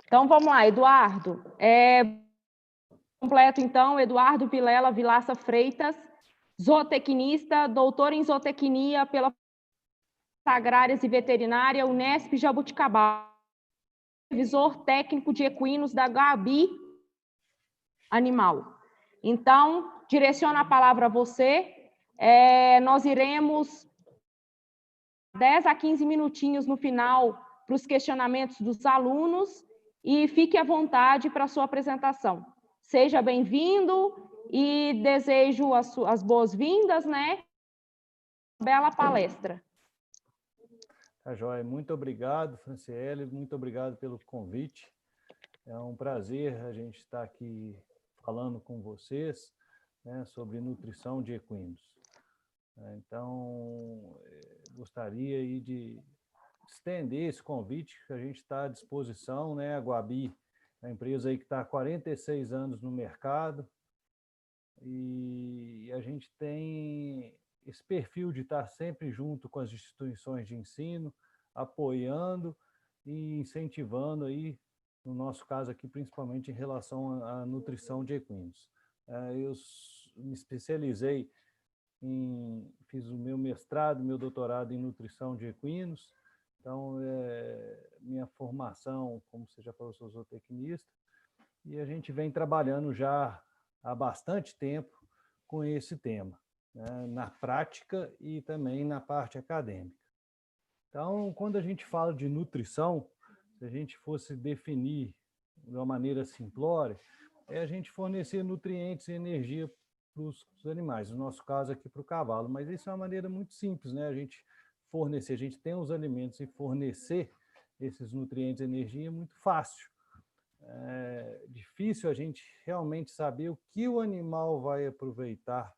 Então, vamos lá, Eduardo. Completo, então, Eduardo Vilela Vilaça Freitas, zootecnista, doutor em zootecnia pela Agrárias e Veterinária, Unesp Jabuticabal, revisor técnico de equinos da Gabi Animal. Então, direciono a palavra a você. Nós iremos 10 a 15 minutinhos no final para os questionamentos dos alunos e fique à vontade para a sua apresentação. Seja bem-vindo e desejo as boas-vindas, né? Bela palestra. Tá joia. Muito obrigado, Franciele, muito obrigado pelo convite. É um prazer a gente estar aqui falando com vocês, né, sobre nutrição de equinos. Então, gostaria aí de estender esse convite, que a gente está à disposição, né? A Guabi, a empresa aí que está há 46 anos no mercado, e a gente tem esse perfil de estar sempre junto com as instituições de ensino, apoiando e incentivando aí, no nosso caso aqui, principalmente em relação à nutrição de equinos. Eu me especializei fiz o meu mestrado, meu doutorado em nutrição de equinos. Então, minha formação, como você já falou, sou zootecnista, e a gente vem trabalhando já há bastante tempo com esse tema, né, na prática e também na parte acadêmica. Então, quando a gente fala de nutrição, se a gente fosse definir de uma maneira simplória, é a gente fornecer nutrientes e energia para os animais, no nosso caso aqui para o cavalo, mas isso é uma maneira muito simples, né? A gente fornecer, a gente tem os alimentos e fornecer esses nutrientes e energia é muito fácil. É difícil a gente realmente saber o que o animal vai aproveitar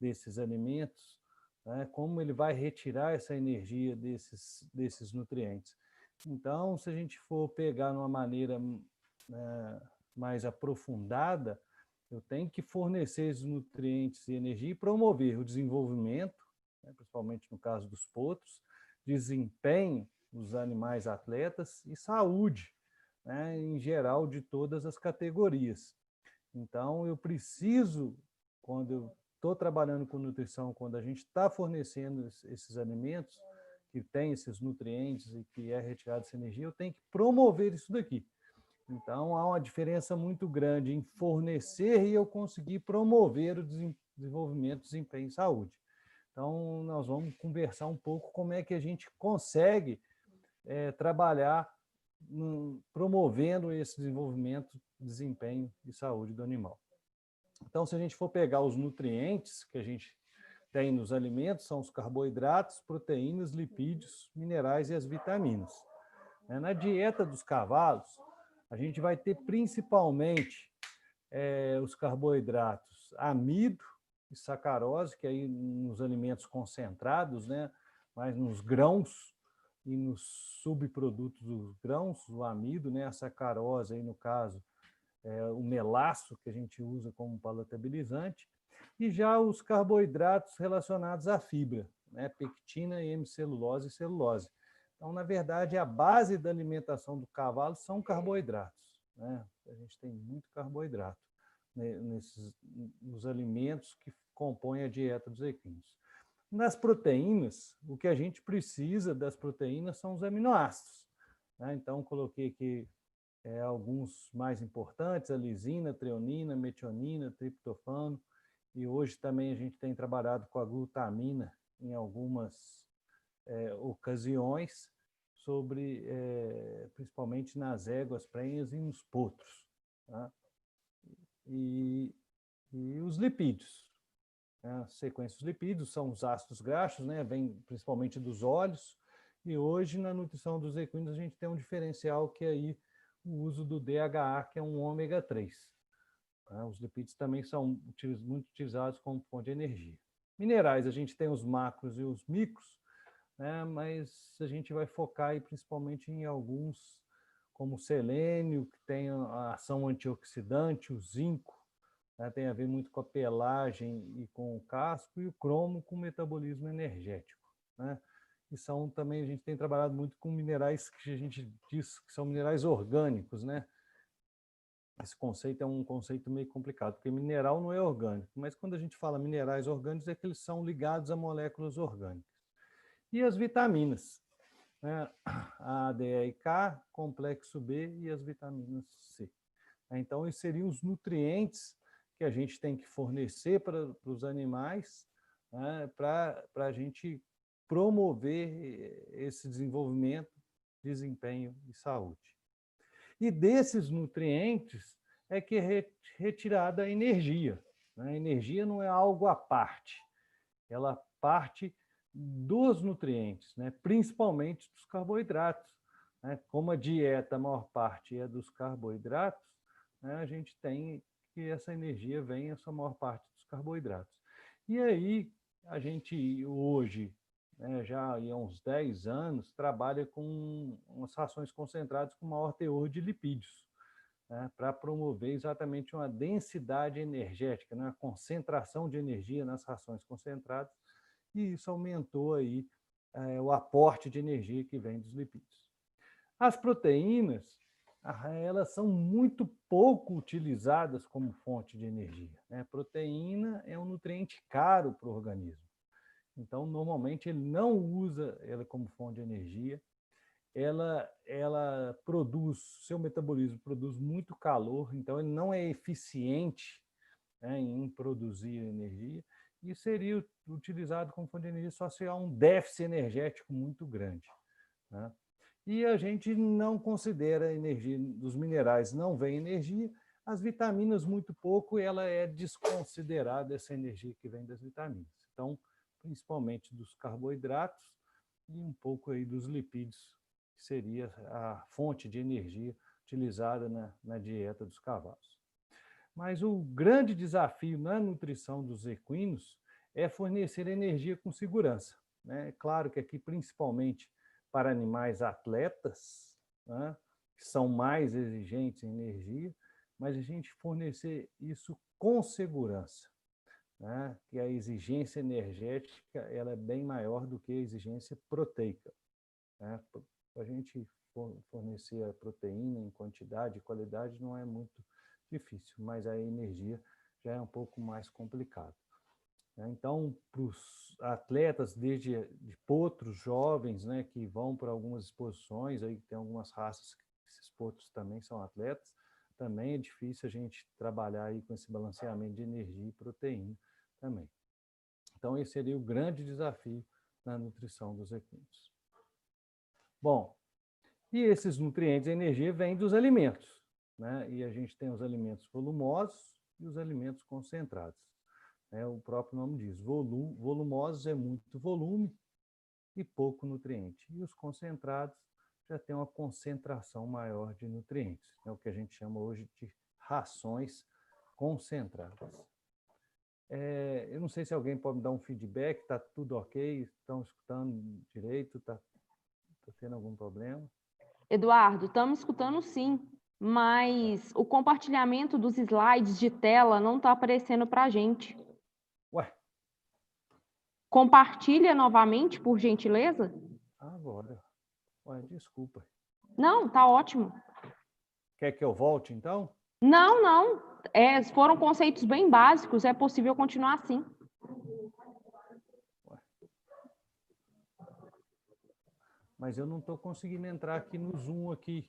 desses alimentos, né? Como ele vai retirar essa energia desses nutrientes. Então, se a gente for pegar de uma maneira mais aprofundada, eu tenho que fornecer esses nutrientes e energia e promover o desenvolvimento, né, principalmente no caso dos potros, desempenho dos animais atletas e saúde, né, em geral, de todas as categorias. Então, eu preciso, quando eu estou trabalhando com nutrição, quando a gente está fornecendo esses alimentos, que tem esses nutrientes e que é retirada essa energia, eu tenho que promover isso daqui. Então, há uma diferença muito grande em fornecer e eu conseguir promover o desenvolvimento, desempenho e saúde. Então, nós vamos conversar um pouco como é que a gente consegue trabalhar promovendo esse desenvolvimento, desempenho e saúde do animal. Então, se a gente for pegar os nutrientes que a gente tem nos alimentos, são os carboidratos, proteínas, lipídios, minerais e as vitaminas. Na dieta dos cavalos, a gente vai ter principalmente os carboidratos amido e sacarose, que aí nos alimentos concentrados, né, mas nos grãos e nos subprodutos dos grãos, o amido, né, a sacarose, aí no caso, o melaço, que a gente usa como palatabilizante, e já os carboidratos relacionados à fibra, né, pectina, hemicelulose e celulose. Então, na verdade, a base da alimentação do cavalo são carboidratos, né? A gente tem muito carboidrato, né, nos alimentos que compõem a dieta dos equinos. Nas proteínas, o que a gente precisa das proteínas são os aminoácidos, né? Então, coloquei aqui alguns mais importantes: a lisina, treonina, metionina, triptofano, e hoje também a gente tem trabalhado com a glutamina em algumas ocasiões, principalmente nas éguas prenhas e nos potros. Tá? E os lipídios. A sequência dos lipídios são os ácidos graxos, né? Vem principalmente dos óleos, e hoje na nutrição dos equinos a gente tem um diferencial que é aí o uso do DHA, que é um ômega 3. Tá? Os lipídios também são muito utilizados como fonte de energia. Minerais, a gente tem os macros e os micros, né? Mas a gente vai focar aí principalmente em alguns, como o selênio, que tem a ação antioxidante, o zinco, né? Tem a ver muito com a pelagem e com o casco, e o cromo com o metabolismo energético, né? e são também, a gente tem trabalhado muito com minerais que a gente diz que são minerais orgânicos, né? Esse conceito é um conceito meio complicado, porque mineral não é orgânico, mas quando a gente fala minerais orgânicos é que eles são ligados a moléculas orgânicas. E as vitaminas, né? A, D, E e K, complexo B e as vitaminas C. Então, esses seriam os nutrientes que a gente tem que fornecer para os animais, né? Para a gente promover esse desenvolvimento, desempenho e saúde. E desses nutrientes é que é retirada a energia. A energia não é algo à parte, ela parte dos nutrientes, né? Principalmente dos carboidratos. Né? Como a dieta, a maior parte é dos carboidratos, né? A gente tem que essa energia vem, essa maior parte dos carboidratos. E aí, a gente hoje, né, já há uns 10 anos, trabalha com umas rações concentradas com maior teor de lipídios, né, para promover exatamente uma densidade energética, né, uma concentração de energia nas rações concentradas, e isso aumentou aí o aporte de energia que vem dos lipídios. As proteínas, elas são muito pouco utilizadas como fonte de energia, né? Proteína é um nutriente caro para o organismo. Então, normalmente, ele não usa ela como fonte de energia. Ela produz, seu metabolismo produz muito calor, então ele não é eficiente, né, em produzir energia, e seria utilizado como fonte de energia só se há um déficit energético muito grande, né? E a gente não considera a energia dos minerais, não vem energia, as vitaminas muito pouco, ela é desconsiderada, essa energia que vem das vitaminas. Então, principalmente dos carboidratos e um pouco aí dos lipídios, que seria a fonte de energia utilizada na dieta dos cavalos. Mas o grande desafio na nutrição dos equinos é fornecer energia com segurança, né? Claro que aqui, principalmente para animais atletas, né, que são mais exigentes em energia, mas a gente fornecer isso com segurança, né? Que a exigência energética ela é bem maior do que a exigência proteica, né? A gente fornecer a proteína em quantidade e qualidade não é muito difícil, mas a energia já é um pouco mais complicado. Então, para os atletas, desde de potros jovens, né, que vão para algumas exposições, aí tem algumas raças que esses potros também são atletas, também é difícil a gente trabalhar aí com esse balanceamento de energia e proteína também. Então, esse seria o grande desafio na nutrição dos equinos. Bom, e esses nutrientes e energia vêm dos alimentos, né? E a gente tem os alimentos volumosos e os alimentos concentrados. O próprio nome diz, volumosos é muito volume e pouco nutriente. E os concentrados já têm uma concentração maior de nutrientes. É o que a gente chama hoje de rações concentradas. Eu não sei se alguém pode me dar um feedback, está tudo ok? Estão escutando direito? Está tendo algum problema? Eduardo, estamos escutando sim, mas o compartilhamento dos slides de tela não está aparecendo para a gente. Ué? Compartilha novamente, por gentileza? Agora. Ué, desculpa. Não, tá ótimo. Quer que eu volte, então? Não, não. Foram conceitos bem básicos, é possível continuar assim. Ué. Mas eu não estou conseguindo entrar aqui no Zoom aqui.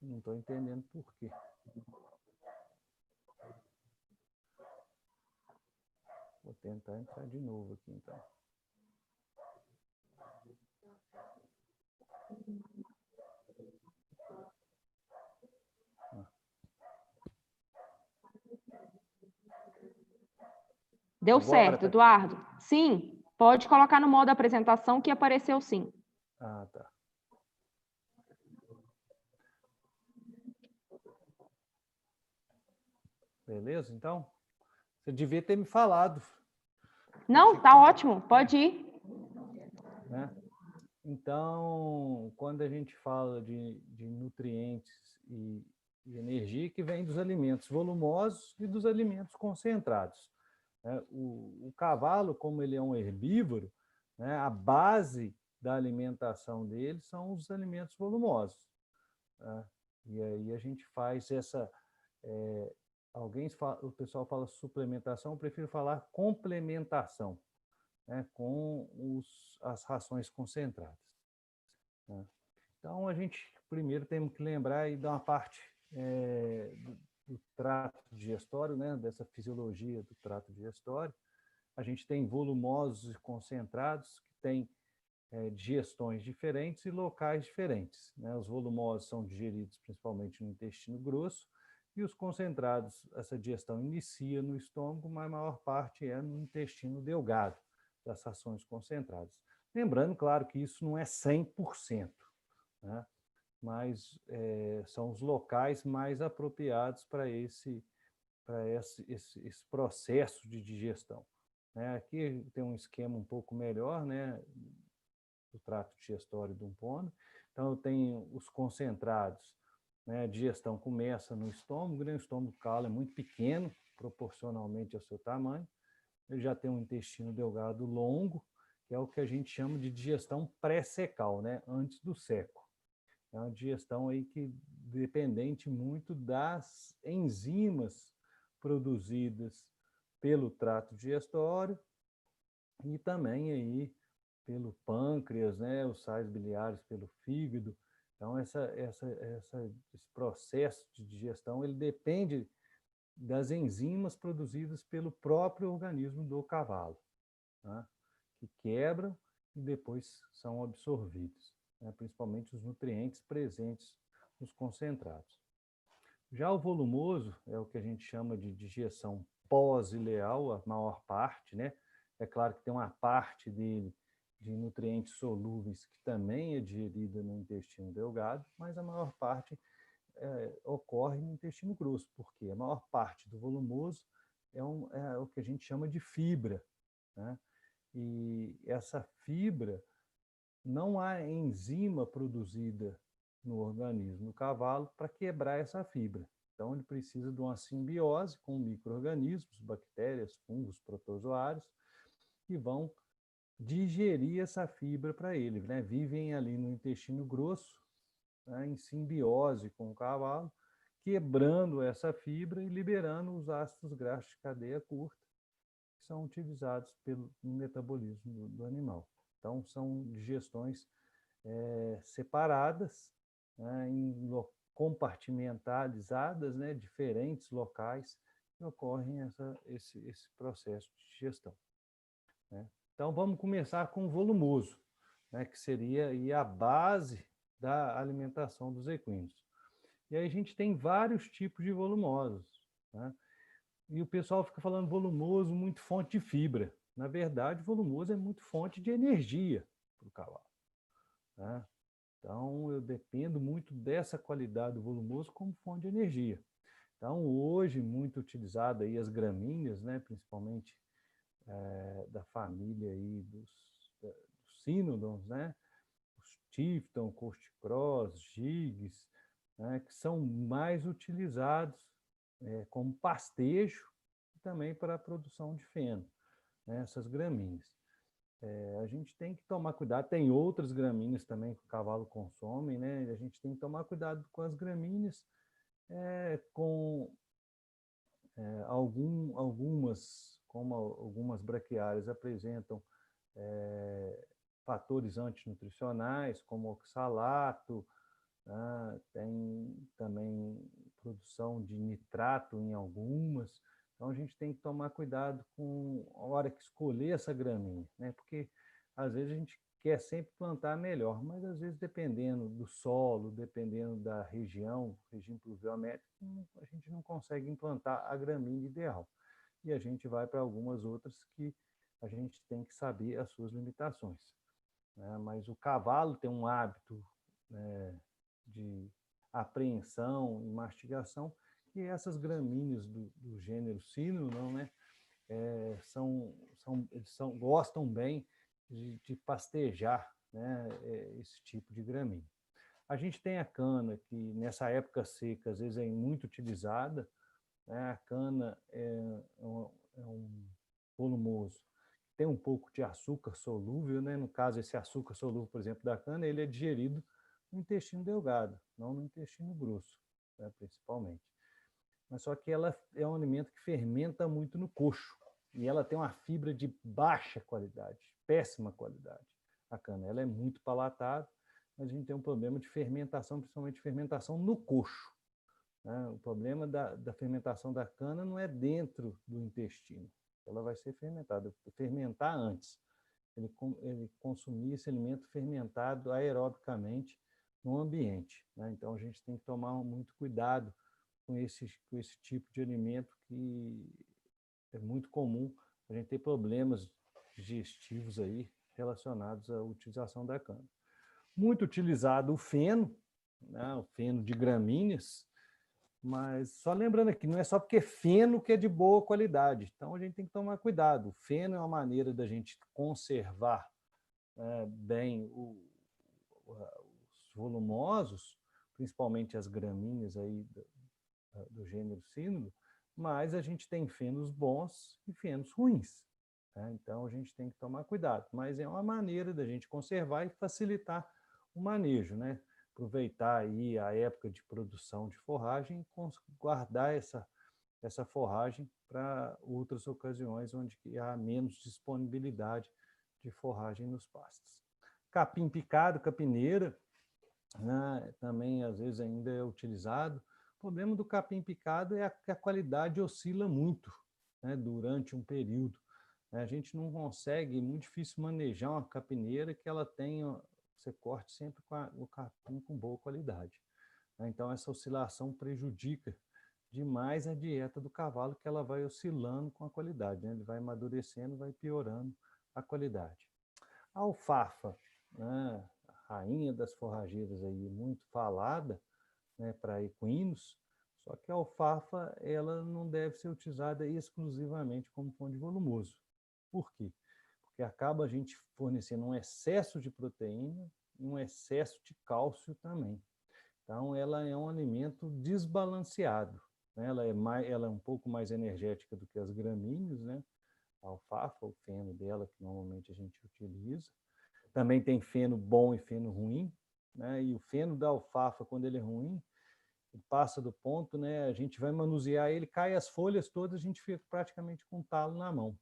Não estou entendendo por quê. Vou tentar entrar de novo aqui, então. Deu Agora certo, tá... Eduardo. Sim, pode colocar no modo apresentação que apareceu sim. Ah, tá. Beleza, então? Você devia ter me falado. Não, tá ótimo, pode ir. Né? Então, quando a gente fala de nutrientes e energia, que vem dos alimentos volumosos e dos alimentos concentrados. O cavalo, como ele é um herbívoro, né? A base da alimentação deles são os alimentos volumosos, né? E aí a gente faz essa... o pessoal fala suplementação, eu prefiro falar complementação, né, com as rações concentradas, né? Então, a gente primeiro temos que lembrar e dar uma parte do trato digestório, né, dessa fisiologia do trato digestório. A gente tem volumosos e concentrados, que têm digestões diferentes e locais diferentes, né? Os volumosos são digeridos principalmente no intestino grosso, e os concentrados, essa digestão inicia no estômago, mas a maior parte é no intestino delgado, das rações concentradas. Lembrando, claro, que isso não é 100%, né? Mas são os locais mais apropriados para esse processo de digestão, né? Aqui tem um esquema um pouco melhor, né, do trato digestório do umpono. Então, eu tenho os concentrados, né? A digestão começa no estômago, né? O estômago calo é muito pequeno, proporcionalmente ao seu tamanho. Ele já tem um intestino delgado longo, que é o que a gente chama de digestão pré-secal, né? Antes do seco. É uma digestão aí que dependente muito das enzimas produzidas pelo trato digestório e também aí pelo pâncreas, né, os sais biliares pelo fígado. Então, esse processo de digestão ele depende das enzimas produzidas pelo próprio organismo do cavalo, né, que quebram e depois são absorvidos, né, principalmente os nutrientes presentes nos concentrados. Já o volumoso é o que a gente chama de digestão pós-ileal, a maior parte, né? É claro que tem uma parte de nutrientes solúveis que também é digerida no intestino delgado, mas a maior parte ocorre no intestino grosso, porque a maior parte do volumoso é o que a gente chama de fibra, né? E essa fibra, não há enzima produzida no organismo do cavalo para quebrar essa fibra. Então, ele precisa de uma simbiose com micro-organismos, bactérias, fungos, protozoários, que vão digerir essa fibra para ele, né? Vivem ali no intestino grosso, né, em simbiose com o cavalo, quebrando essa fibra e liberando os ácidos graxos de cadeia curta, que são utilizados pelo metabolismo do animal. Então, são digestões separadas, né, compartimentalizadas, né, diferentes locais que ocorrem esse processo de digestão, né? Então, vamos começar com o volumoso, né, que seria aí a base da alimentação dos equinos. E aí a gente tem vários tipos de volumosos, né? E o pessoal fica falando volumoso, muito fonte de fibra. Na verdade, volumoso é muito fonte de energia para o cavalo, né? Então, eu dependo muito dessa qualidade do volumoso como fonte de energia. Então, hoje, muito utilizado aí as gramíneas, né, principalmente da família aí dos Cynodons, né, os Tifton, Cost-Cross, Gigs, né, que são mais utilizados como pastejo e também para a produção de feno, né, essas gramíneas. A gente tem que tomar cuidado, tem outras gramíneas também que o cavalo consome, né? A gente tem que tomar cuidado com as gramíneas, com algumas braquiárias apresentam fatores antinutricionais, como oxalato, né? Tem também produção de nitrato em algumas. Então, a gente tem que tomar cuidado com a hora que escolher essa gramínea, né? Porque, às vezes, a gente quer sempre plantar melhor, mas, às vezes, dependendo do solo, dependendo da região, regime pluviométrico, a gente não consegue implantar a gramínea ideal. E a gente vai para algumas outras que a gente tem que saber as suas limitações, né? Mas o cavalo tem um hábito, né, de apreensão e mastigação, e essas gramíneas do gênero Cynodon, né, eles gostam bem de pastejar, né, esse tipo de gramínea. A gente tem a cana, que nessa época seca, às vezes é muito utilizada, né? A cana é um volumoso, tem um pouco de açúcar solúvel, né? No caso, esse açúcar solúvel, por exemplo, da cana, ele é digerido no intestino delgado, não no intestino grosso, né, principalmente. Mas só que ela é um alimento que fermenta muito no coxo, e ela tem uma fibra de baixa qualidade, péssima qualidade. A cana, ela é muito palatável, mas a gente tem um problema de fermentação, principalmente fermentação no coxo, né? O problema da fermentação da cana não é dentro do intestino, ela vai ser fermentada, fermentar antes. Ele consumir esse alimento fermentado aerobicamente no ambiente, né? Então a gente tem que tomar muito cuidado com esse tipo de alimento, que é muito comum a gente ter problemas digestivos aí relacionados à utilização da cana. Muito utilizado o feno, né? O feno de gramíneas, mas só lembrando aqui, não é só porque feno que é de boa qualidade. Então a gente tem que tomar cuidado. O feno é uma maneira da gente conservar bem os volumosos, principalmente as gramíneas aí do gênero Cínulo, mas a gente tem fenos bons e fenos ruins, né? Então a gente tem que tomar cuidado, mas é uma maneira da gente conservar e facilitar o manejo, né? Aproveitar aí a época de produção de forragem e guardar essa forragem para outras ocasiões onde há menos disponibilidade de forragem nos pastos. Capim picado, capineira, né, também às vezes ainda é utilizado. O problema do capim picado é que a qualidade oscila muito, né, durante um período. A gente não consegue, é muito difícil manejar uma capineira que ela tenha, você corte sempre com o capim com boa qualidade. Então essa oscilação prejudica demais a dieta do cavalo, que ela vai oscilando com a qualidade, né? Ele vai amadurecendo, vai piorando a qualidade. A alfafa, né, a rainha das forrageiras aí, muito falada, né, para equinos, só que a alfafa ela não deve ser utilizada exclusivamente como fonte volumoso. Por quê? Porque acaba a gente fornecendo um excesso de proteína e um excesso de cálcio também. Então, ela é um alimento desbalanceado, né? Ela é um pouco mais energética do que as gramíneas, né? A alfafa, o feno dela, que normalmente a gente utiliza. Também tem feno bom e feno ruim, né? E o feno da alfafa, quando ele é ruim, ele passa do ponto, né? A gente vai manusear ele, cai as folhas todas, a gente fica praticamente com um talo na mão.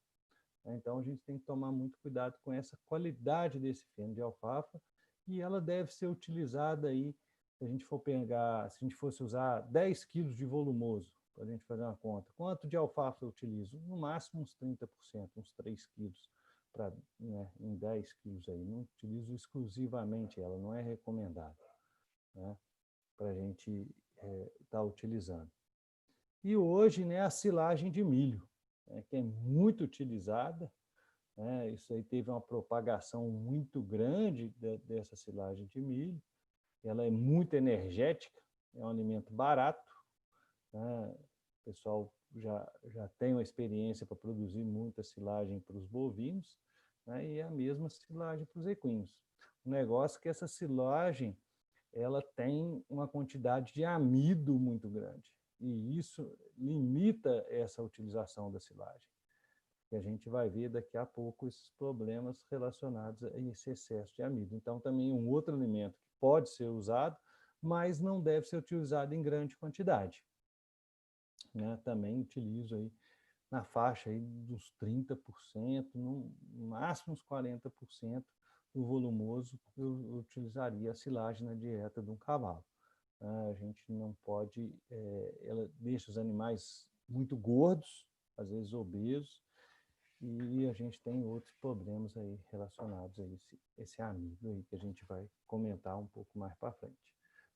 Então, a gente tem que tomar muito cuidado com essa qualidade desse feno de alfafa, e ela deve ser utilizada aí, se a gente for pegar, se a gente fosse usar 10 quilos de volumoso, para a gente fazer uma conta, quanto de alfafa eu utilizo? No máximo uns 30%, uns 3 quilos, para, né, em 10 quilos aí. Não utilizo exclusivamente ela, não é recomendado, né, para a gente estar utilizando. E hoje, né, a silagem de milho, né, que é muito utilizada, né? Isso aí teve uma propagação muito grande dessa silagem de milho. Ela é muito energética, é um alimento barato, né? O pessoal já tem uma experiência para produzir muita silagem para os bovinos, né? E a mesma silagem para os equinos. O negócio é que essa silagem ela tem uma quantidade de amido muito grande, e isso limita essa utilização da silagem. E a gente vai ver daqui a pouco esses problemas relacionados a esse excesso de amido. Então, também um outro alimento que pode ser usado, mas não deve ser utilizado em grande quantidade, né? Também utilizo aí na faixa aí dos 30%, no máximo uns 40% do volumoso, eu utilizaria a silagem na dieta de um cavalo. A gente não pode, ela deixa os animais muito gordos, às vezes obesos, e a gente tem outros problemas aí relacionados a esse amido aí, que a gente vai comentar um pouco mais para frente.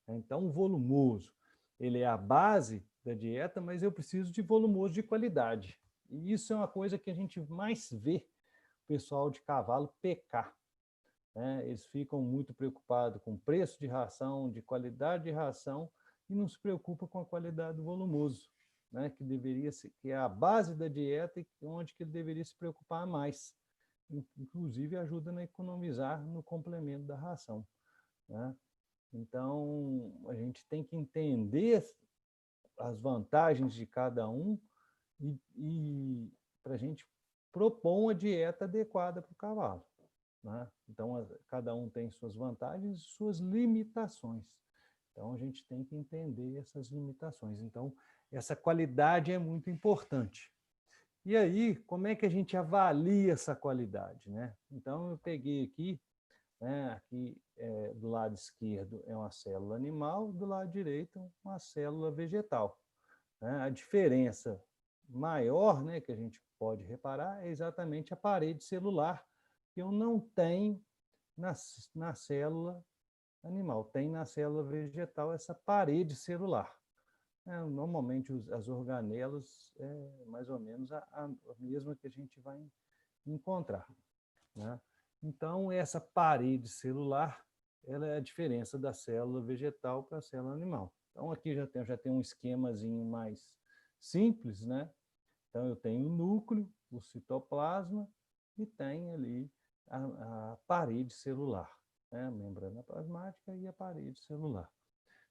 Então, o volumoso, ele é a base da dieta, mas eu preciso de volumoso de qualidade. E isso é uma coisa que a gente mais vê o pessoal de cavalo pecar, né? Eles ficam muito preocupados com o preço de ração, de qualidade de ração, e não se preocupam com a qualidade do volumoso, né? Que deveria ser, que é a base da dieta e onde que ele deveria se preocupar mais. Inclusive ajuda a economizar no complemento da ração, né? Então, a gente tem que entender as vantagens de cada um, e para a gente propor uma dieta adequada para o cavalo, né? Então, cada um tem suas vantagens e suas limitações. Então, a gente tem que entender essas limitações. Então, essa qualidade é muito importante. E aí, como é que a gente avalia essa qualidade, né? Então, eu peguei aqui, né, aqui do lado esquerdo é uma célula animal, do lado direito uma célula vegetal, né? A diferença maior, né, que a gente pode reparar é exatamente a parede celular, que eu não tenho na célula animal, tem na célula vegetal essa parede celular. Normalmente as organelas é mais ou menos a mesma que a gente vai encontrar, né? Então, essa parede celular, ela é a diferença da célula vegetal para a célula animal. Então, aqui já tem um esquemazinho mais simples, né? Então, eu tenho o núcleo, o citoplasma e tem ali a parede celular, né? A membrana plasmática e a parede celular.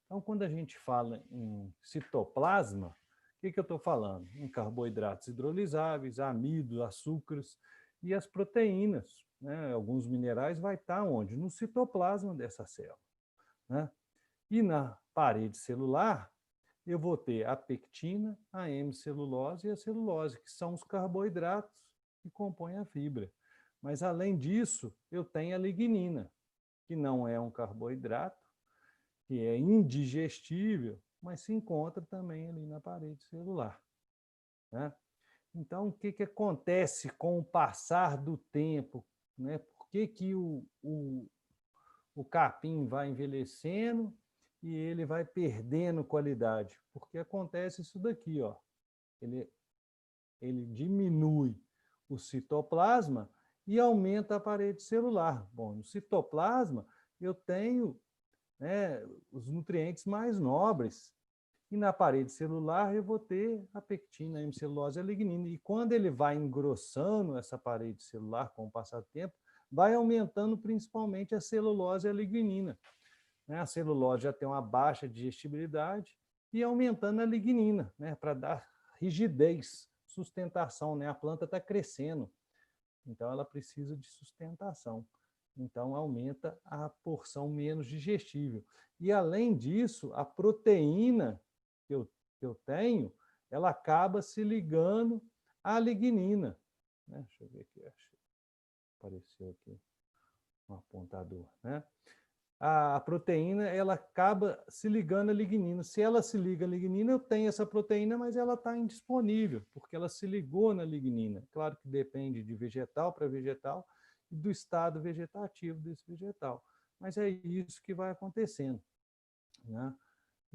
Então, quando a gente fala em citoplasma, o que eu estou falando? Em carboidratos hidrolisáveis, amidos, açúcares e as proteínas, né? Alguns minerais vai estar onde? No citoplasma dessa célula, né? E na parede celular, eu vou ter a pectina, a hemicelulose e a celulose, que são os carboidratos que compõem a fibra. Mas, além disso, eu tenho a lignina, que não é um carboidrato, que é indigestível, mas se encontra também ali na parede celular, né? Então, o que acontece com o passar do tempo, né? Por que o capim vai envelhecendo e ele vai perdendo qualidade? Porque acontece isso daqui, ó. Ele diminui o citoplasma e aumenta a parede celular. Bom, no citoplasma eu tenho, né, os nutrientes mais nobres. E na parede celular eu vou ter a pectina, a hemicelulose e a lignina. E quando ele vai engrossando essa parede celular com o passar do tempo, vai aumentando principalmente a celulose e a lignina, né? A celulose já tem uma baixa digestibilidade e aumentando a lignina, né, para dar rigidez, sustentação, né? A planta está crescendo, então ela precisa de sustentação. Então, aumenta a porção menos digestível. E, além disso, a proteína que eu tenho, ela acaba se ligando à lignina, né? Deixa eu ver aqui, apareceu aqui um apontador, né? A proteína, ela acaba se ligando à lignina. Se ela se liga à lignina, eu tenho essa proteína, mas ela está indisponível, porque ela se ligou na lignina. Claro que depende de vegetal para vegetal e do estado vegetativo desse vegetal. Mas é isso que vai acontecendo, né?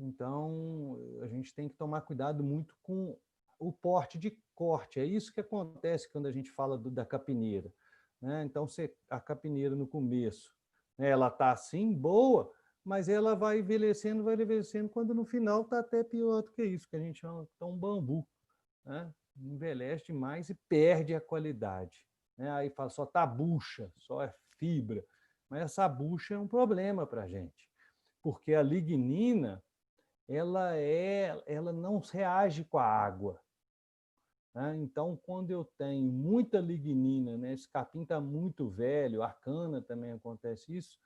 Então, a gente tem que tomar cuidado muito com o porte de corte. É isso que acontece quando a gente fala da capineira, né? Então, a capineira no começo, né, ela está assim, boa, mas ela vai envelhecendo, quando no final está até pior do que isso, que a gente chama de um bambu, né? Envelhece demais e perde a qualidade, né? Aí fala, só está bucha, só é fibra. Mas essa bucha é um problema para a gente, porque a lignina, ela não reage com a água, né? Então, quando eu tenho muita lignina, né, esse capim está muito velho, a cana também acontece isso,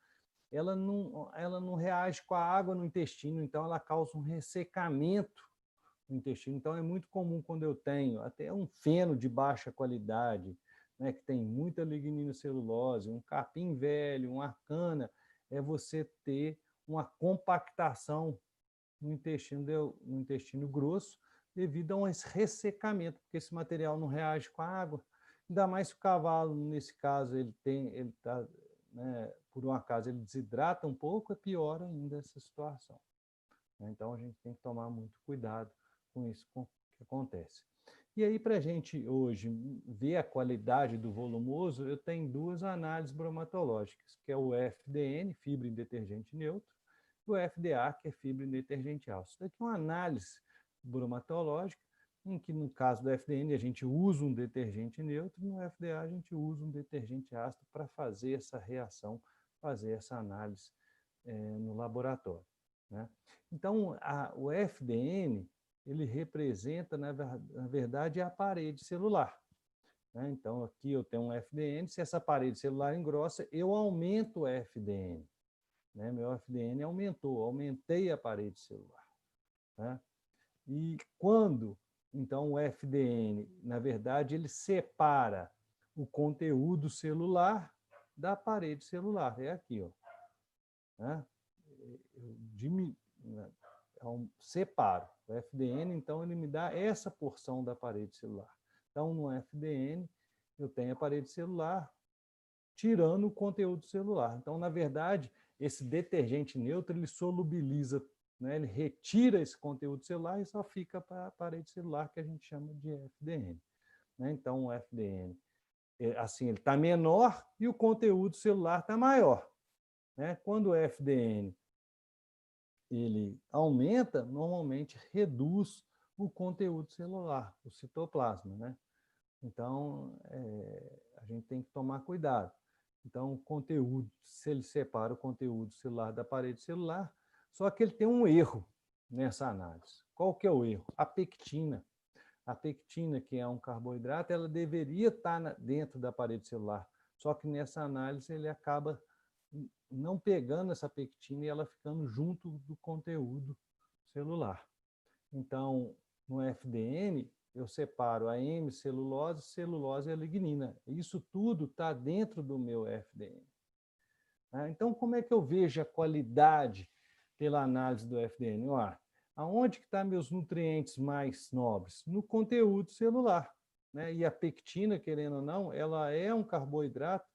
ela não reage com a água no intestino, então ela causa um ressecamento no intestino. Então, é muito comum quando eu tenho até um feno de baixa qualidade, né, que tem muita lignina celulose, um capim velho, uma cana, é você ter uma compactação no intestino grosso, devido a um ressecamento, porque esse material não reage com a água. Ainda mais se o cavalo, nesse caso, ele está, né, por um acaso, ele desidrata um pouco, é pior ainda essa situação. Então, a gente tem que tomar muito cuidado com isso que acontece. E aí, para a gente hoje ver a qualidade do volumoso, eu tenho duas análises bromatológicas, que é o FDN, fibra em detergente neutro, e o FDA, que é fibra em detergente ácido. Isso daqui é uma análise bromatológica, em que no caso do FDN a gente usa um detergente neutro, no FDA a gente usa um detergente ácido para fazer essa reação, fazer essa análise no laboratório, né? Então, o FDN, ele representa, na verdade, a parede celular. né? Então, aqui eu tenho um FDN, se essa parede celular engrossa, eu aumento o FDN. Né? Meu FDN aumentou, aumentei a parede celular. Né? E quando, então, o FDN, na verdade, ele separa o conteúdo celular da parede celular. É aqui, ó. Né? Eu separo. O FDN, então, ele me dá essa porção da parede celular. Então, no FDN, eu tenho a parede celular tirando o conteúdo celular. Então, na verdade, esse detergente neutro, ele solubiliza, né? Ele retira esse conteúdo celular e só fica para a parede celular, que a gente chama de FDN. Né? Então, o FDN, assim, ele está menor e o conteúdo celular está maior. Né? Quando o FDN ele aumenta, normalmente reduz o conteúdo celular, o citoplasma. Né? Então, a gente tem que tomar cuidado. Então, o conteúdo, se ele separa o conteúdo celular da parede celular, só que ele tem um erro nessa análise. Qual que é o erro? A pectina. A pectina, que é um carboidrato, ela deveria estar dentro da parede celular. Só que nessa análise ele acaba não pegando essa pectina e ela ficando junto do conteúdo celular. Então, no FDN, eu separo a hemicelulose, celulose e a lignina. Isso tudo está dentro do meu FDN. Então, como é que eu vejo a qualidade pela análise do FDN? Aonde que estão meus nutrientes mais nobres? No conteúdo celular. Né? E a pectina, querendo ou não, ela é um carboidrato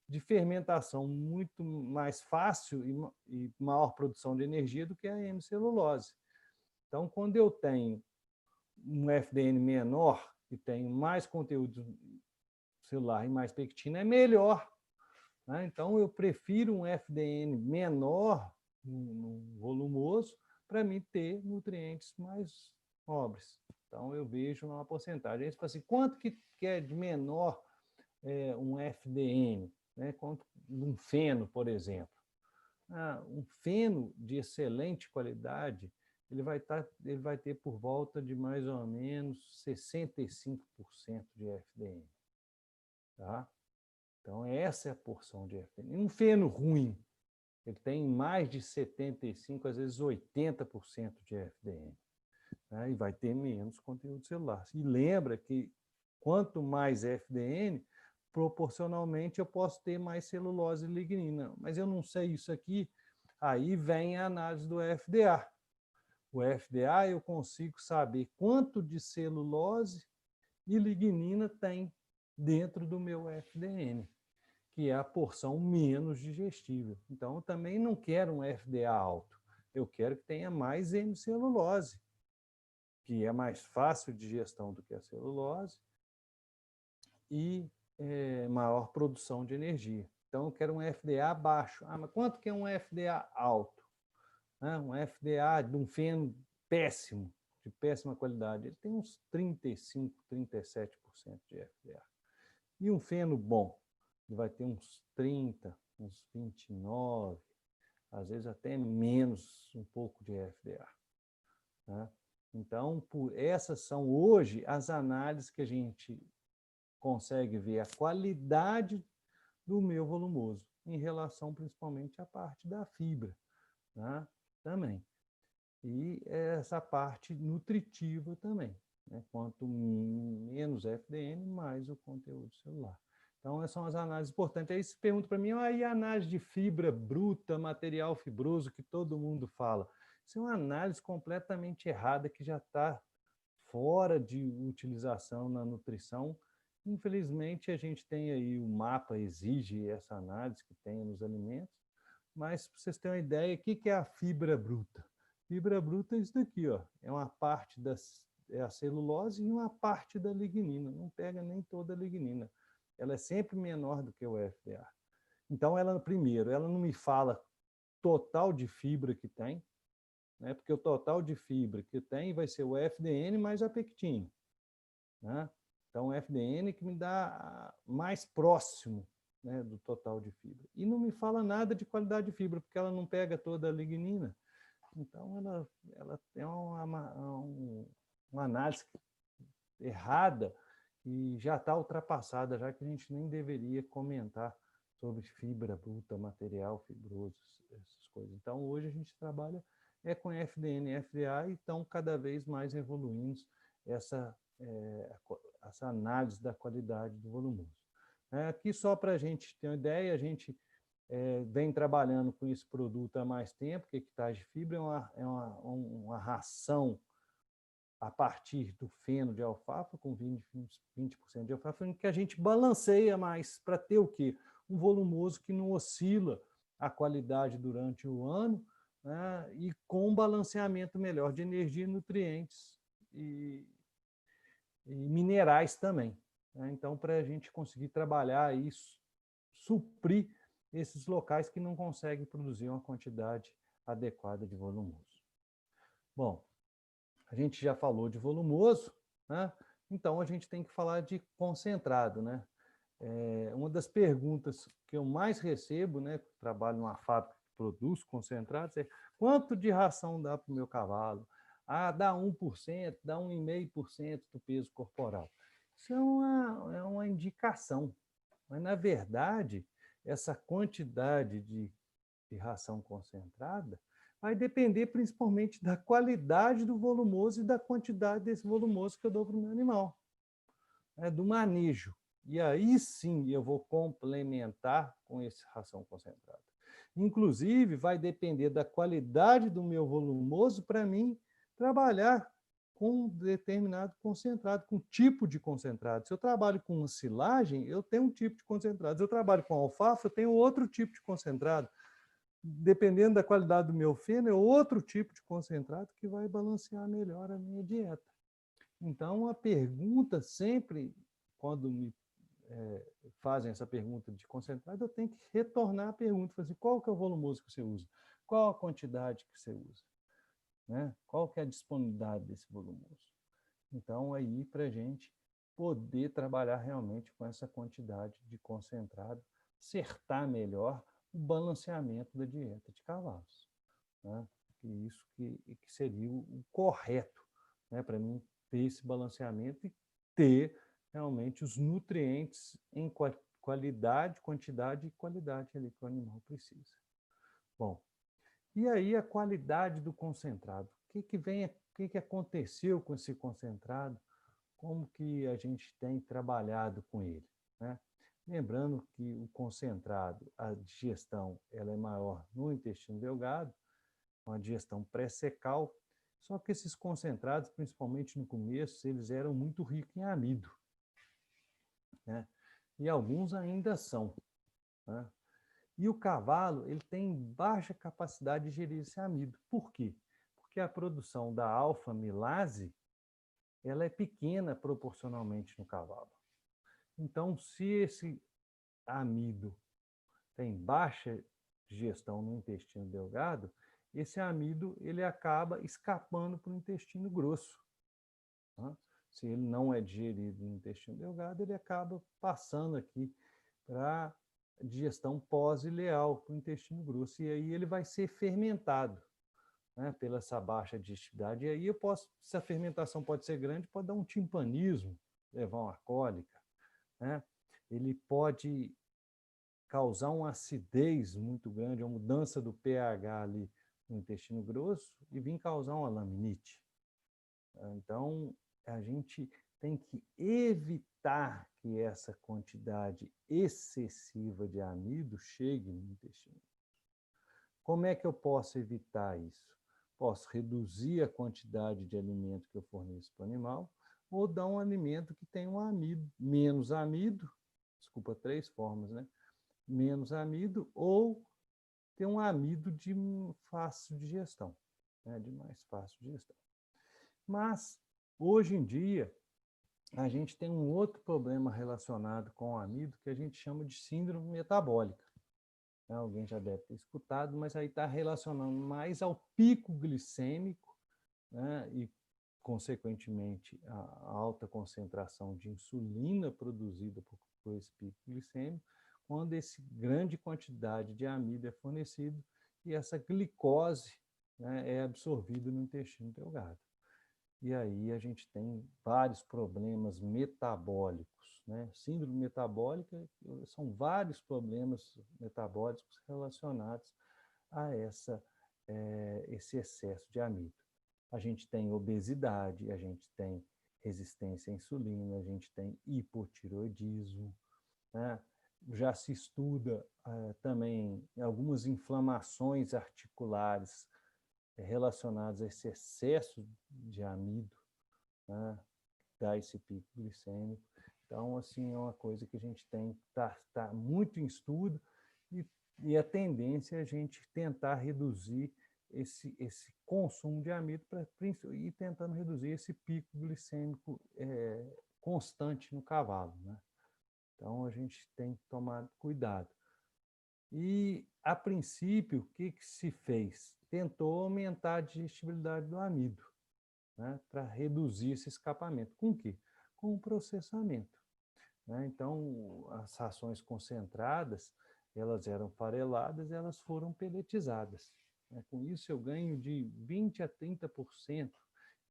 de fermentação muito mais fácil e maior produção de energia do que a hemicelulose. Então, quando eu tenho um FDN menor e tenho mais conteúdo celular e mais pectina, é melhor. Né? Então, eu prefiro um FDN menor, no volumoso, para mim ter nutrientes mais nobres. Então, eu vejo uma porcentagem. Aí você fala assim, quanto que é de menor um FDN? Né? Quanto um feno, por exemplo. Um feno de excelente qualidade, ele vai ter por volta de mais ou menos 65% de FDN. Tá? Então, essa é a porção de FDN. Um feno ruim, ele tem mais de 75%, às vezes 80% de FDN. Né? E vai ter menos conteúdo celular. E lembra que quanto mais FDN, proporcionalmente eu posso ter mais celulose e lignina. Mas eu não sei isso aqui, aí vem a análise do FDA. O FDA eu consigo saber quanto de celulose e lignina tem dentro do meu FDN, que é a porção menos digestível. Então, eu também não quero um FDA alto, eu quero que tenha mais hemicelulose, que é mais fácil de digestão do que a celulose, e maior produção de energia. Então, eu quero um FDA baixo. Mas quanto que é um FDA alto? Um FDA de um feno péssimo, de péssima qualidade, ele tem uns 35%, 37% de FDA. E um feno bom, ele vai ter uns 30%, uns 29%, às vezes até menos um pouco de FDA. Né? Então, essas são hoje as análises que a gente consegue ver a qualidade do meu volumoso, em relação principalmente à parte da fibra, né? Também. E essa parte nutritiva também. Né? Quanto menos FDN, mais o conteúdo celular. Então, essas são as análises importantes. Aí se pergunta para mim, e a análise de fibra bruta, material fibroso, que todo mundo fala? Isso é uma análise completamente errada, que já está fora de utilização na nutrição. Infelizmente, a gente tem aí, o mapa exige essa análise que tem nos alimentos, mas para vocês terem uma ideia, o que é a fibra bruta? Fibra bruta é isso daqui, ó. É uma parte a celulose e uma parte da lignina. Não pega nem toda a lignina. Ela é sempre menor do que o FDA. Então, primeiro, ela não me fala total de fibra que tem, né? Porque o total de fibra que tem vai ser o FDN mais a pectina. Né? Então, o FDN que me dá mais próximo, né, do total de fibra. E não me fala nada de qualidade de fibra, porque ela não pega toda a lignina. Então, ela tem uma análise errada, e já está ultrapassada, já que a gente nem deveria comentar sobre fibra bruta, material fibroso, essas coisas. Então, hoje a gente trabalha com FDN e FDA e estão cada vez mais evoluindo essa análise da qualidade do volumoso. Aqui, só para a gente ter uma ideia, a gente vem trabalhando com esse produto há mais tempo, que hectare de fibra é uma ração a partir do feno de alfafa, com 20% de alfafa, em que a gente balanceia mais para ter o quê? Um volumoso que não oscila a qualidade durante o ano, né, e com um balanceamento melhor de energia, nutrientes e minerais também. Né? Então, para a gente conseguir trabalhar isso, suprir esses locais que não conseguem produzir uma quantidade adequada de volumoso. Bom, a gente já falou de volumoso, né? Então a gente tem que falar de concentrado, né? Uma das perguntas que eu mais recebo, né, trabalho numa fábrica que produz concentrados, é: quanto de ração dá para o meu cavalo? Ah, dá 1%, dá 1,5% do peso corporal. Isso é uma indicação, mas, na verdade, essa quantidade de ração concentrada vai depender principalmente da qualidade do volumoso e da quantidade desse volumoso que eu dou para o meu animal, do manejo. E aí sim eu vou complementar com essa ração concentrada. Inclusive, vai depender da qualidade do meu volumoso para mim trabalhar com um determinado concentrado, com tipo de concentrado. Se eu trabalho com uma silagem, eu tenho um tipo de concentrado. Se eu trabalho com alfafa, eu tenho outro tipo de concentrado. Dependendo da qualidade do meu feno, é outro tipo de concentrado que vai balancear melhor a minha dieta. Então, a pergunta sempre, quando me fazem essa pergunta de concentrado, eu tenho que retornar a pergunta, assim, qual que é o volumoso que você usa? Qual a quantidade que você usa? Né? Qual que é a disponibilidade desse volumoso? Então, aí, para a gente poder trabalhar realmente com essa quantidade de concentrado, acertar melhor o balanceamento da dieta de cavalos. Né? Isso que seria o correto, né? Para mim ter esse balanceamento e ter realmente os nutrientes em qualidade, quantidade e qualidade ali que o animal precisa. Bom, e aí a qualidade do concentrado? O que aconteceu com esse concentrado? Como que a gente tem trabalhado com ele? Né? Lembrando que o concentrado, a digestão, ela é maior no intestino delgado, uma digestão pré-secal, só que esses concentrados, principalmente no começo, eles eram muito ricos em amido. Né? E alguns ainda são. Né? E o cavalo, ele tem baixa capacidade de gerir esse amido. Por quê? Porque a produção da alfa-milase, ela é pequena proporcionalmente no cavalo. Então, se esse amido tem baixa digestão no intestino delgado, esse amido ele acaba escapando para o intestino grosso. Tá? Se ele não é digerido no intestino delgado, ele acaba passando aqui para a digestão pós-ileal, para o intestino grosso. E aí ele vai ser fermentado, né, pela essa baixa digestibilidade. E aí se a fermentação pode ser grande, pode dar um timpanismo, levar uma cólica. Né? Ele pode causar uma acidez muito grande, uma mudança do pH ali no intestino grosso e vir causar uma laminite. Então, a gente tem que evitar que essa quantidade excessiva de amido chegue no intestino. Como é que eu posso evitar isso? Posso reduzir a quantidade de alimento que eu forneço para o animal ou dar um alimento que tem um amido, menos amido, desculpa, 3 formas, né? Menos amido ou ter um amido de fácil digestão, né? De mais fácil digestão. Mas, hoje em dia, a gente tem um outro problema relacionado com o amido que a gente chama de síndrome metabólica. Alguém já deve ter escutado, mas aí está relacionando mais ao pico glicêmico, né, e, consequentemente, a alta concentração de insulina produzida por esse pico glicêmico, quando essa grande quantidade de amido é fornecido e essa glicose, né, é absorvida no intestino delgado. e aí a gente tem vários problemas metabólicos, né? Síndrome metabólica são vários problemas metabólicos relacionados a esse excesso de amido. A gente tem obesidade, a gente tem resistência à insulina, a gente tem hipotireoidismo, né? Já se estuda também algumas inflamações articulares relacionadas a esse excesso de amido, né? Dá esse pico glicêmico. Então, assim, é uma coisa que a gente tem que tá muito em estudo e a tendência é a gente tentar reduzir esse consumo de amido e tentando reduzir esse pico glicêmico constante no cavalo, né? Então, a gente tem que tomar cuidado. E, a princípio, o que se fez? Tentou aumentar a digestibilidade do amido, né, para reduzir esse escapamento. Com o quê? Com o processamento, né? Então, as rações concentradas, elas eram fareladas e elas foram peletizadas, né? Com isso, eu ganho de 20% a 30%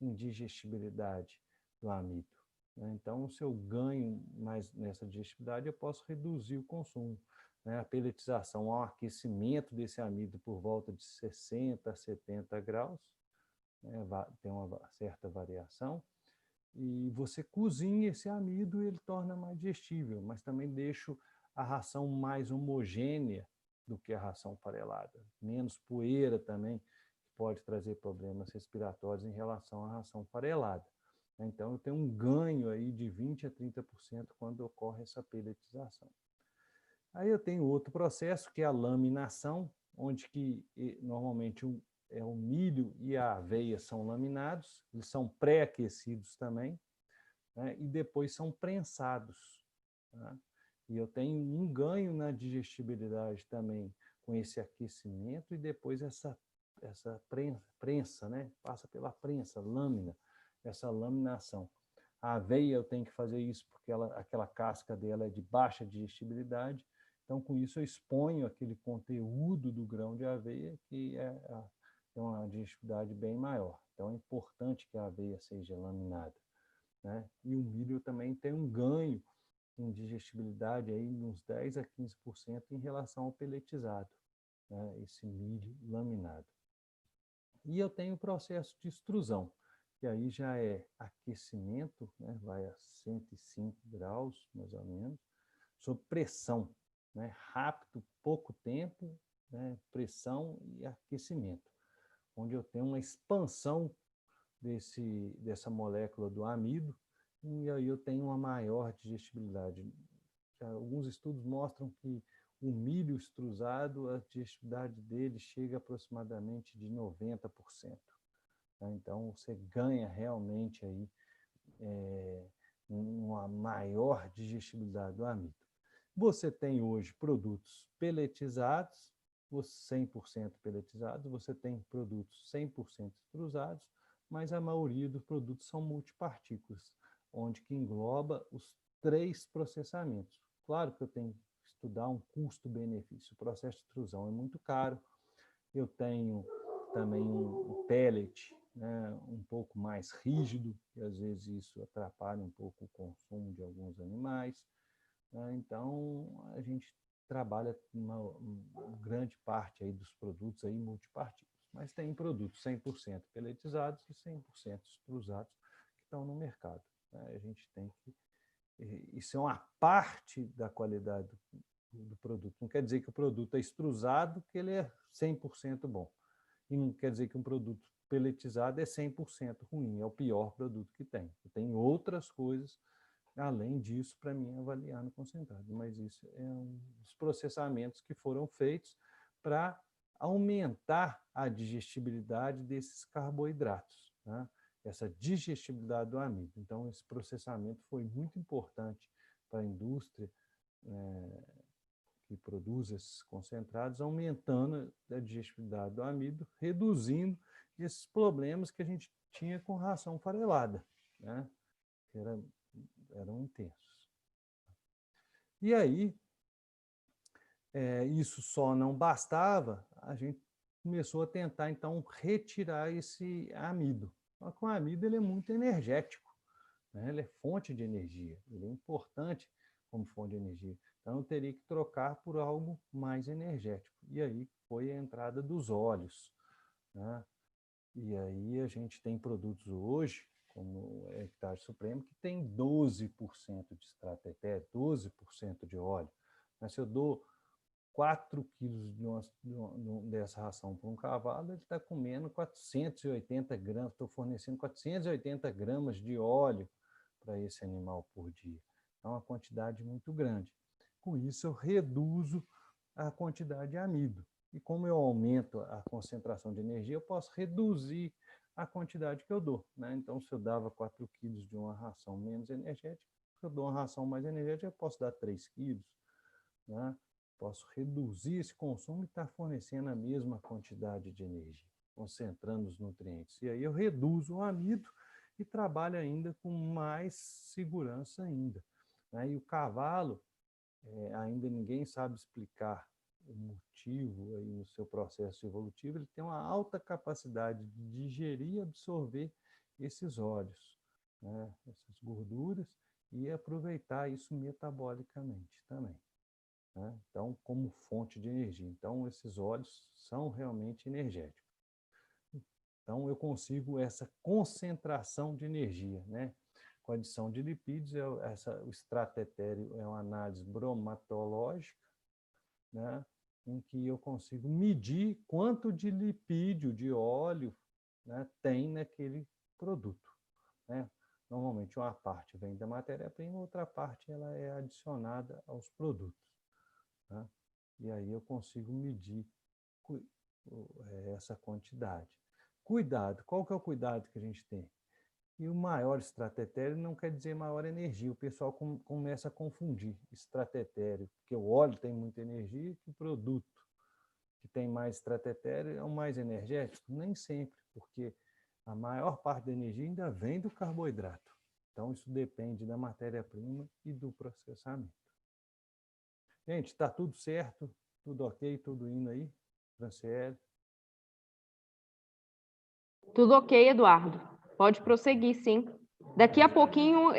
em digestibilidade do amido, né? Então, se eu ganho mais nessa digestibilidade, eu posso reduzir o consumo, né? A peletização, ao aquecimento desse amido por volta de 60 a 70 graus, né? Tem uma certa variação, e você cozinha esse amido e ele torna mais digestível, mas também deixa a ração mais homogênea do que a ração farelada. Menos poeira também, que pode trazer problemas respiratórios em relação à ração farelada. Então, eu tenho um ganho aí de 20% a 30% quando ocorre essa pelletização. Aí eu tenho outro processo, que é a laminação, onde que normalmente o milho e a aveia são laminados, eles são pré-aquecidos também, né? E depois são prensados, tá? E eu tenho um ganho na digestibilidade também com esse aquecimento e depois essa prensa, né? Passa pela prensa, lâmina, essa laminação. A aveia eu tenho que fazer isso porque aquela casca dela é de baixa digestibilidade, então com isso eu exponho aquele conteúdo do grão de aveia que tem uma digestibilidade bem maior. Então é importante que a aveia seja laminada, né? E o milho também tem um ganho em digestibilidade aí de uns 10% a 15% em relação ao pelletizado, né? Esse milho laminado. E eu tenho o processo de extrusão, que aí já é aquecimento, né? Vai a 105 graus, mais ou menos, sob pressão, né? Rápido, pouco tempo, né? Pressão e aquecimento, onde eu tenho uma expansão dessa molécula do amido, e aí eu tenho uma maior digestibilidade. Alguns estudos mostram que o milho extrusado, a digestibilidade dele chega aproximadamente de 90%. Então, você ganha realmente aí uma maior digestibilidade do amido. Você tem hoje produtos pelletizados, 100% pelletizados, você tem produtos 100% extrusados, mas a maioria dos produtos são multipartículas, onde que engloba os 3 processamentos. Claro que eu tenho que estudar um custo-benefício. O processo de extrusão é muito caro. Eu tenho também um pellet, né, um pouco mais rígido, e às vezes isso atrapalha um pouco o consumo de alguns animais, né? Então, a gente trabalha uma grande parte aí dos produtos aí multipartículos, mas tem produtos 100% pelletizados e 100% extrusados que estão no mercado, né? A gente tem que... Isso é uma parte da qualidade do produto. Não quer dizer que o produto é extrusado, que ele é 100% bom. E não quer dizer que um produto pelletizado é 100% ruim, é o pior produto que tem. Tem outras coisas além disso, para mim, avaliar no concentrado. Mas isso é um dos processamentos que foram feitos para aumentar a digestibilidade desses carboidratos, né? Essa digestibilidade do amido. Então, esse processamento foi muito importante para a indústria que produz esses concentrados, aumentando a digestibilidade do amido, reduzindo esses problemas que a gente tinha com ração farelada, né? Eram intensos. E aí, isso só não bastava, a gente começou a tentar, então, retirar esse amido, Só que o amido ele é muito energético, né? Ele é fonte de energia, ele é importante como fonte de energia. Então, eu teria que trocar por algo mais energético. E aí foi a entrada dos óleos, né? E aí a gente tem produtos hoje, como o Hectare Supremo, que tem 12% de extrato etéreo, 12% de óleo. Mas se eu dou 4 quilos dessa ração para um cavalo, ele está comendo 480 gramas, estou fornecendo 480 gramas de óleo para esse animal por dia. É uma quantidade muito grande. Com isso, eu reduzo a quantidade de amido. E como eu aumento a concentração de energia, eu posso reduzir a quantidade que eu dou, né? Então, se eu dava 4 quilos de uma ração menos energética, se eu dou uma ração mais energética, eu posso dar 3 quilos, né? Posso reduzir esse consumo e estar fornecendo a mesma quantidade de energia, concentrando os nutrientes. E aí eu reduzo o amido e trabalho ainda com mais segurança ainda, né? E o cavalo, ainda ninguém sabe explicar o motivo aí no seu processo evolutivo, ele tem uma alta capacidade de digerir e absorver esses óleos, né? Essas gorduras, e aproveitar isso metabolicamente também, né? Então, como fonte de energia. Então, esses óleos são realmente energéticos. Então, eu consigo essa concentração de energia, né? Com adição de lipídios, o extrato etéreo é uma análise bromatológica, né? Em que eu consigo medir quanto de lipídio, de óleo, né, tem naquele produto, né? Normalmente, uma parte vem da matéria-prima, outra parte ela é adicionada aos produtos, né? E aí eu consigo medir essa quantidade. Cuidado, qual que é o cuidado que a gente tem? E o maior extrato etéreo não quer dizer maior energia, o pessoal começa a confundir extrato etéreo, porque o óleo tem muita energia, que o produto que tem mais extrato etéreo é o mais energético? Nem sempre, porque a maior parte da energia ainda vem do carboidrato. Então, isso depende da matéria-prima e do processamento. Gente, está tudo certo? Tudo ok? Tudo indo aí? Franciele? Tudo ok, Eduardo. Pode prosseguir, sim. Daqui a pouquinho,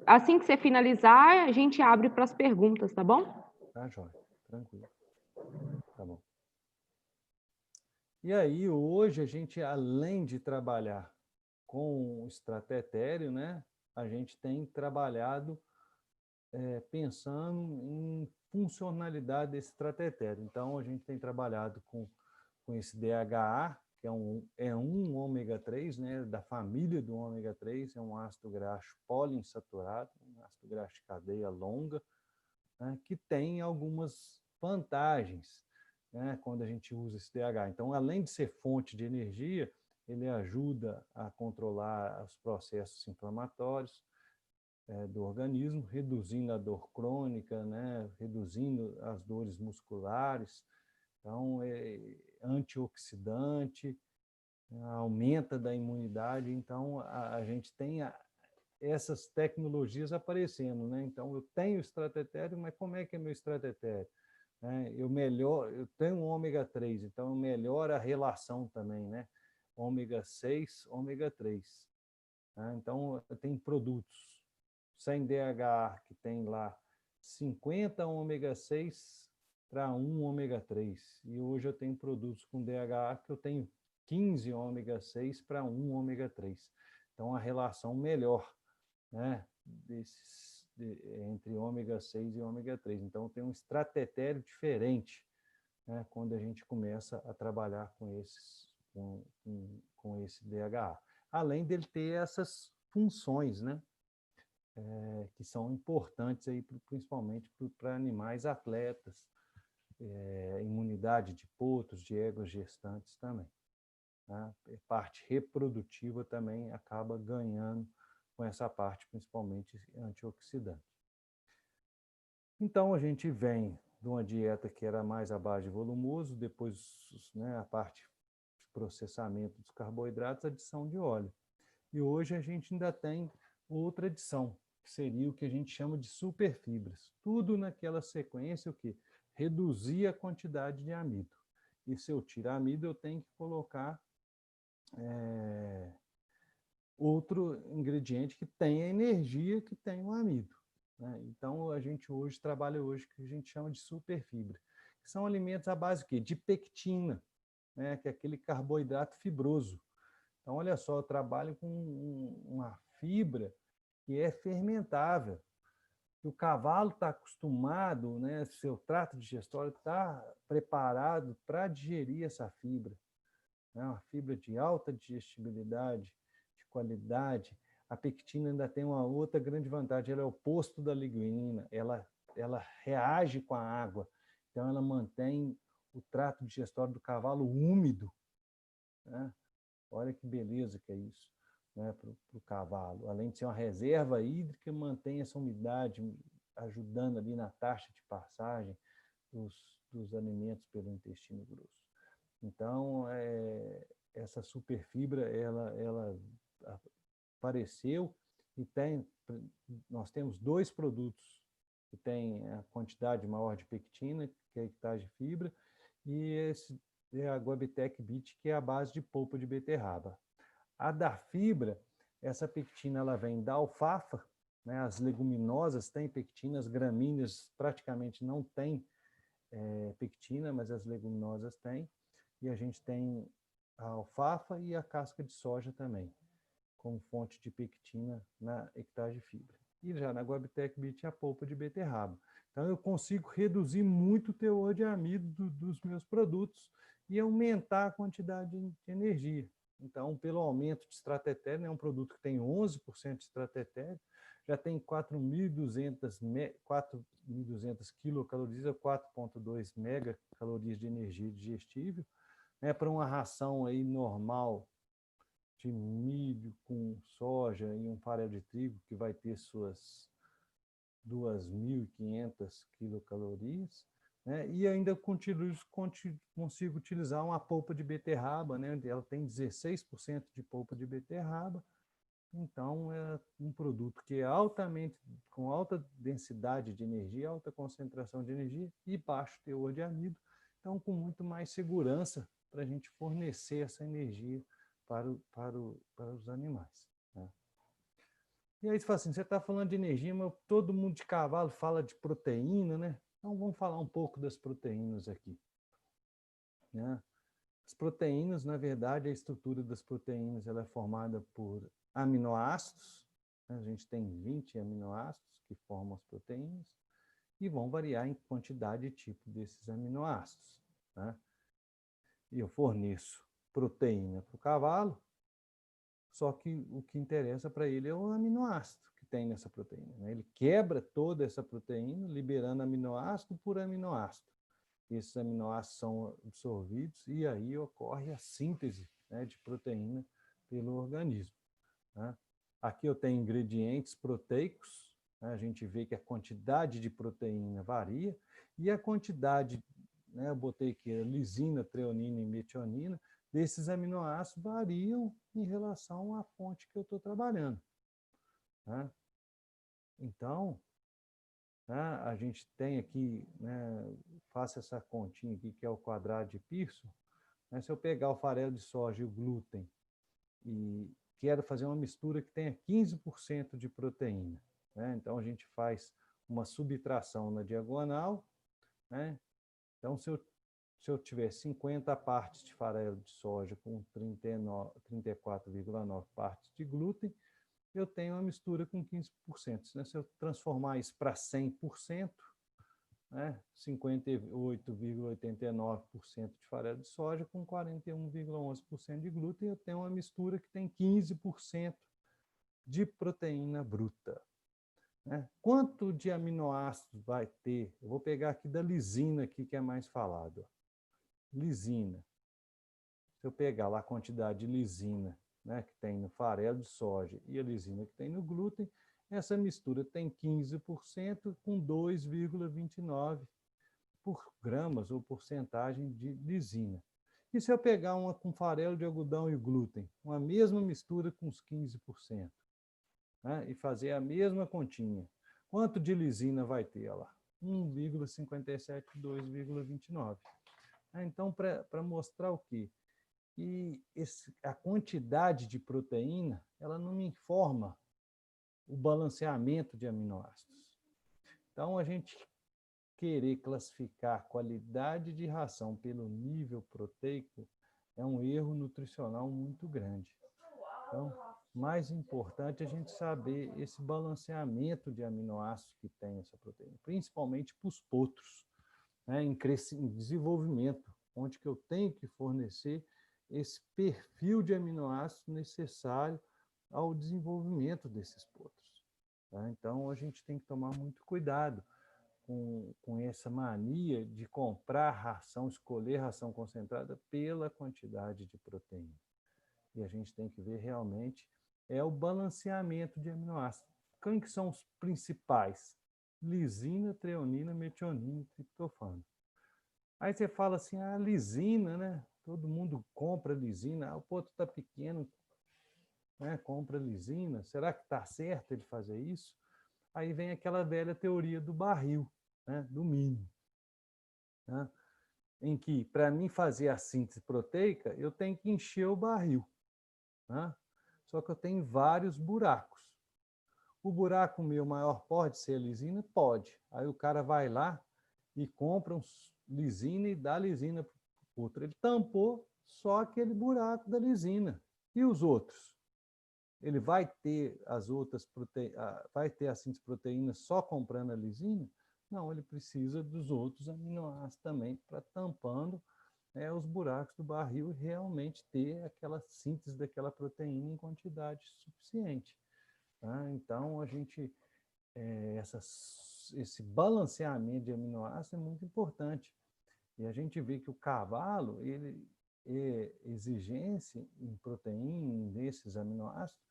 assim que você finalizar, a gente abre para as perguntas, tá bom? Tá, jóia. Tranquilo. Tá bom. E aí, hoje, a gente, além de trabalhar com o extrato etéreo, né, a gente tem trabalhado pensando em funcionalidade desse extrato etéreo. Então, a gente tem trabalhado com esse DHA, que é um ômega 3, né, da família do ômega 3, é um ácido graxo poliinsaturado, um ácido graxo de cadeia longa, né, que tem algumas vantagens, né, quando a gente usa esse DHA. Então, além de ser fonte de energia, ele ajuda a controlar os processos inflamatórios do organismo, reduzindo a dor crônica, né, reduzindo as dores musculares. Então, é antioxidante, aumenta da imunidade. Então, a gente tem essas tecnologias aparecendo, né? Então, eu tenho extrato etéreo, mas como é que é meu extrato etéreo? Eu tenho um ômega 3, então eu melhoro a relação também, né? Ômega 6, ômega 3. Né? Então, tem produtos sem DHA, que tem lá 50 ômega 6 para 1 ômega 3. E hoje eu tenho produtos com DHA que eu tenho 15 ômega 6 para 1 ômega 3. Então, a relação melhor, né, entre ômega 6 e ômega 3. Então, tem um extrato etéreo diferente, né, quando a gente começa a trabalhar com esse DHA. Além dele ter essas funções, né, que são importantes aí, principalmente para animais atletas, imunidade de potros, de éguas gestantes também. Né? A parte reprodutiva também acaba ganhando com essa parte, principalmente antioxidante. Então, a gente vem de uma dieta que era mais à base de volumoso, depois, né, a parte de processamento dos carboidratos, adição de óleo. E hoje a gente ainda tem outra adição, que seria o que a gente chama de superfibras. Tudo naquela sequência, o quê? Reduzir a quantidade de amido. E se eu tirar amido, eu tenho que colocar outro ingrediente que tem a energia que tem o amido, né? Então, a gente hoje trabalha hoje que a gente chama de superfibra, que são alimentos à base de pectina, né? Que é aquele carboidrato fibroso. Então, olha só, eu trabalho com uma fibra que é fermentável. O cavalo está acostumado, né? Seu trato digestório está preparado para digerir essa fibra, né? Uma fibra de alta digestibilidade, de qualidade. A pectina ainda tem uma outra grande vantagem, ela é o oposto da liguanina, ela reage com a água, então ela mantém o trato digestório do cavalo úmido, né? Olha que beleza que é isso, né, para o cavalo. Além de ser uma reserva hídrica, mantém essa umidade, ajudando ali na taxa de passagem dos alimentos pelo intestino grosso. Então, essa superfibra, ela apareceu e nós temos 2 produtos que têm a quantidade maior de pectina, que é a hectare de fibra, e esse é a Guabitec Beat, que é a base de polpa de beterraba. A da fibra, essa pectina ela vem da alfafa, né? As leguminosas têm pectina, as gramíneas praticamente não têm pectina, mas as leguminosas têm, e a gente tem a alfafa e a casca de soja também, como fonte de pectina na hectare de fibra. E já na Guabitec Beat a polpa de beterraba. Então eu consigo reduzir muito o teor de amido dos meus produtos e aumentar a quantidade de energia. Então, pelo aumento de estratégia, é um produto que tem 11% de estratégia, já tem 4.200 quilocalorias a 4,2 megacalorias de energia digestível, né, para uma ração aí normal de milho com soja e um farelo de trigo, que vai ter suas 2.500 quilocalorias, né? E ainda consigo utilizar uma polpa de beterraba, né? Ela tem 16% de polpa de beterraba, então é um produto que é com alta densidade de energia, alta concentração de energia e baixo teor de amido, então com muito mais segurança para a gente fornecer essa energia para os animais, né? E aí você fala assim, você está falando de energia, mas todo mundo de cavalo fala de proteína, né? Então vamos falar um pouco das proteínas aqui, né? As proteínas, na verdade, a estrutura das proteínas ela é formada por aminoácidos, né? A gente tem 20 aminoácidos que formam as proteínas e vão variar em quantidade e tipo desses aminoácidos, né? E eu forneço proteína para o cavalo, só que o que interessa para ele é o aminoácido que tem nessa proteína, né? Ele quebra toda essa proteína, liberando aminoácido por aminoácido. Esses aminoácidos são absorvidos e aí ocorre a síntese, né, de proteína pelo organismo, né? Aqui eu tenho ingredientes proteicos, né? A gente vê que a quantidade de proteína varia e a quantidade, né, eu botei aqui lisina, treonina e metionina, desses aminoácidos variam em relação à fonte que eu estou trabalhando, né? Então, né, a gente tem aqui, né, faça essa continha aqui, que é o quadrado de Pearson, né, se eu pegar o farelo de soja e o glúten e quero fazer uma mistura que tenha 15% de proteína, né, então a gente faz uma subtração na diagonal, né? Então, se eu tiver 50 partes de farelo de soja com 34,9 partes de glúten, eu tenho uma mistura com 15%. Né? Se eu transformar isso para 100%, né? 58,89% de farelo de soja com 41,11% de glúten, eu tenho uma mistura que tem 15% de proteína bruta, né? Quanto de aminoácidos vai ter? Eu vou pegar aqui da lisina, aqui, que é mais falado. Lisina. Se eu pegar lá a quantidade de lisina, né, que tem no farelo de soja e a lisina que tem no glúten, essa mistura tem 15% com 2,29 por gramas ou porcentagem de lisina. E se eu pegar uma com farelo de algodão e glúten, uma mesma mistura com os 15%, né, e fazer a mesma continha, quanto de lisina vai ter lá? 1,57, 2,29. Então, para mostrar o quê? E a quantidade de proteína, ela não me informa o balanceamento de aminoácidos. Então, a gente querer classificar a qualidade de ração pelo nível proteico é um erro nutricional muito grande. Então, mais importante é a gente saber esse balanceamento de aminoácidos que tem essa proteína, principalmente para os potros, né, em desenvolvimento, onde que eu tenho que fornecer esse perfil de aminoácidos necessário ao desenvolvimento desses potros. Tá? Então, a gente tem que tomar muito cuidado com essa mania de comprar ração, escolher ração concentrada pela quantidade de proteína. E a gente tem que ver realmente o balanceamento de aminoácidos. Quem que são os principais? Lisina, treonina, metionina e triptofano. Aí você fala assim, a lisina, né? Todo mundo compra lisina, o potro está pequeno, né? Compra lisina. Será que está certo ele fazer isso? Aí vem aquela velha teoria do barril, né? Do mínimo. Né? Em que, para mim fazer a síntese proteica, eu tenho que encher o barril. Né? Só que eu tenho vários buracos. O buraco meu maior pode ser a lisina? Pode. Aí o cara vai lá e compra lisina e dá lisina para o outro. Ele tampou só aquele buraco da lisina. E os outros? Ele vai ter as outras vai ter a síntese proteína só comprando a lisina? Não, ele precisa dos outros aminoácidos também para tampando os buracos do barril e realmente ter aquela síntese daquela proteína em quantidade suficiente. Tá? Então, a gente, esse balanceamento de aminoácidos é muito importante. E a gente vê que o cavalo, ele é exigência em proteína, desses aminoácidos,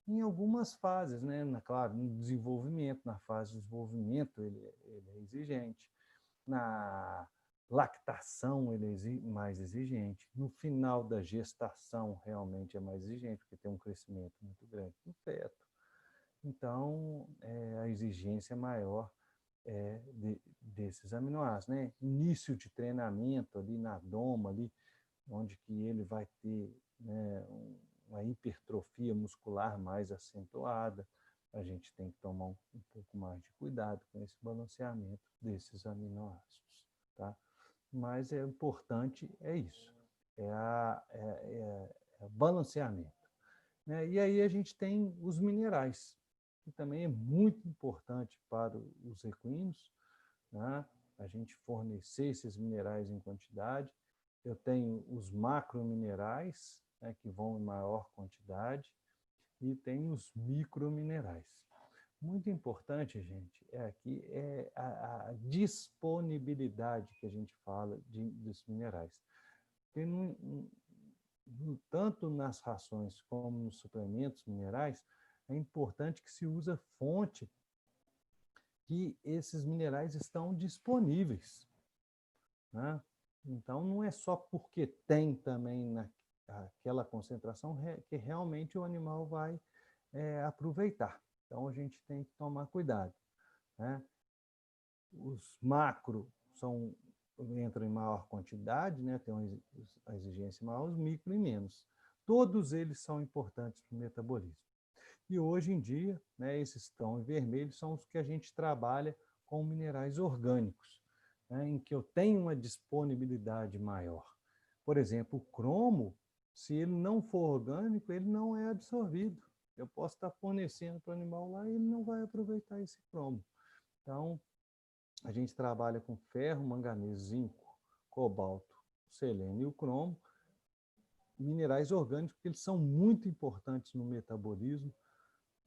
em algumas fases, né? Claro, no desenvolvimento, na fase de desenvolvimento ele é exigente. Na lactação ele é mais exigente. No final da gestação realmente é mais exigente, porque tem um crescimento muito grande do feto. Então, a exigência é maior desses aminoácidos, né? Início de treinamento ali na doma, ali, onde que ele vai ter, né, uma hipertrofia muscular mais acentuada, a gente tem que tomar um pouco mais de cuidado com esse balanceamento desses aminoácidos, tá? Mas é importante, isso, o balanceamento. Né? E aí a gente tem os minerais, que também é muito importante para os equinos, né? A gente fornecer esses minerais em quantidade. Eu tenho os macrominerais, né, que vão em maior quantidade, e tem os microminerais. Muito importante, gente, aqui a disponibilidade que a gente fala dos minerais. Porque tanto nas rações como nos suplementos minerais, é importante que se use fonte que esses minerais estão disponíveis. Né? Então, não é só porque tem também naquela concentração que realmente o animal vai aproveitar. Então, a gente tem que tomar cuidado. Né? Os macro entram em maior quantidade, né? Tem a exigência maior, os micro em menos. Todos eles são importantes para o metabolismo. E hoje em dia, né, esses que estão em vermelho são os que a gente trabalha com minerais orgânicos, né, em que eu tenho uma disponibilidade maior. Por exemplo, o cromo, se ele não for orgânico, ele não é absorvido. Eu posso estar fornecendo para o animal lá e ele não vai aproveitar esse cromo. Então, a gente trabalha com ferro, manganês, zinco, cobalto, selênio e o cromo, minerais orgânicos, porque eles são muito importantes no metabolismo.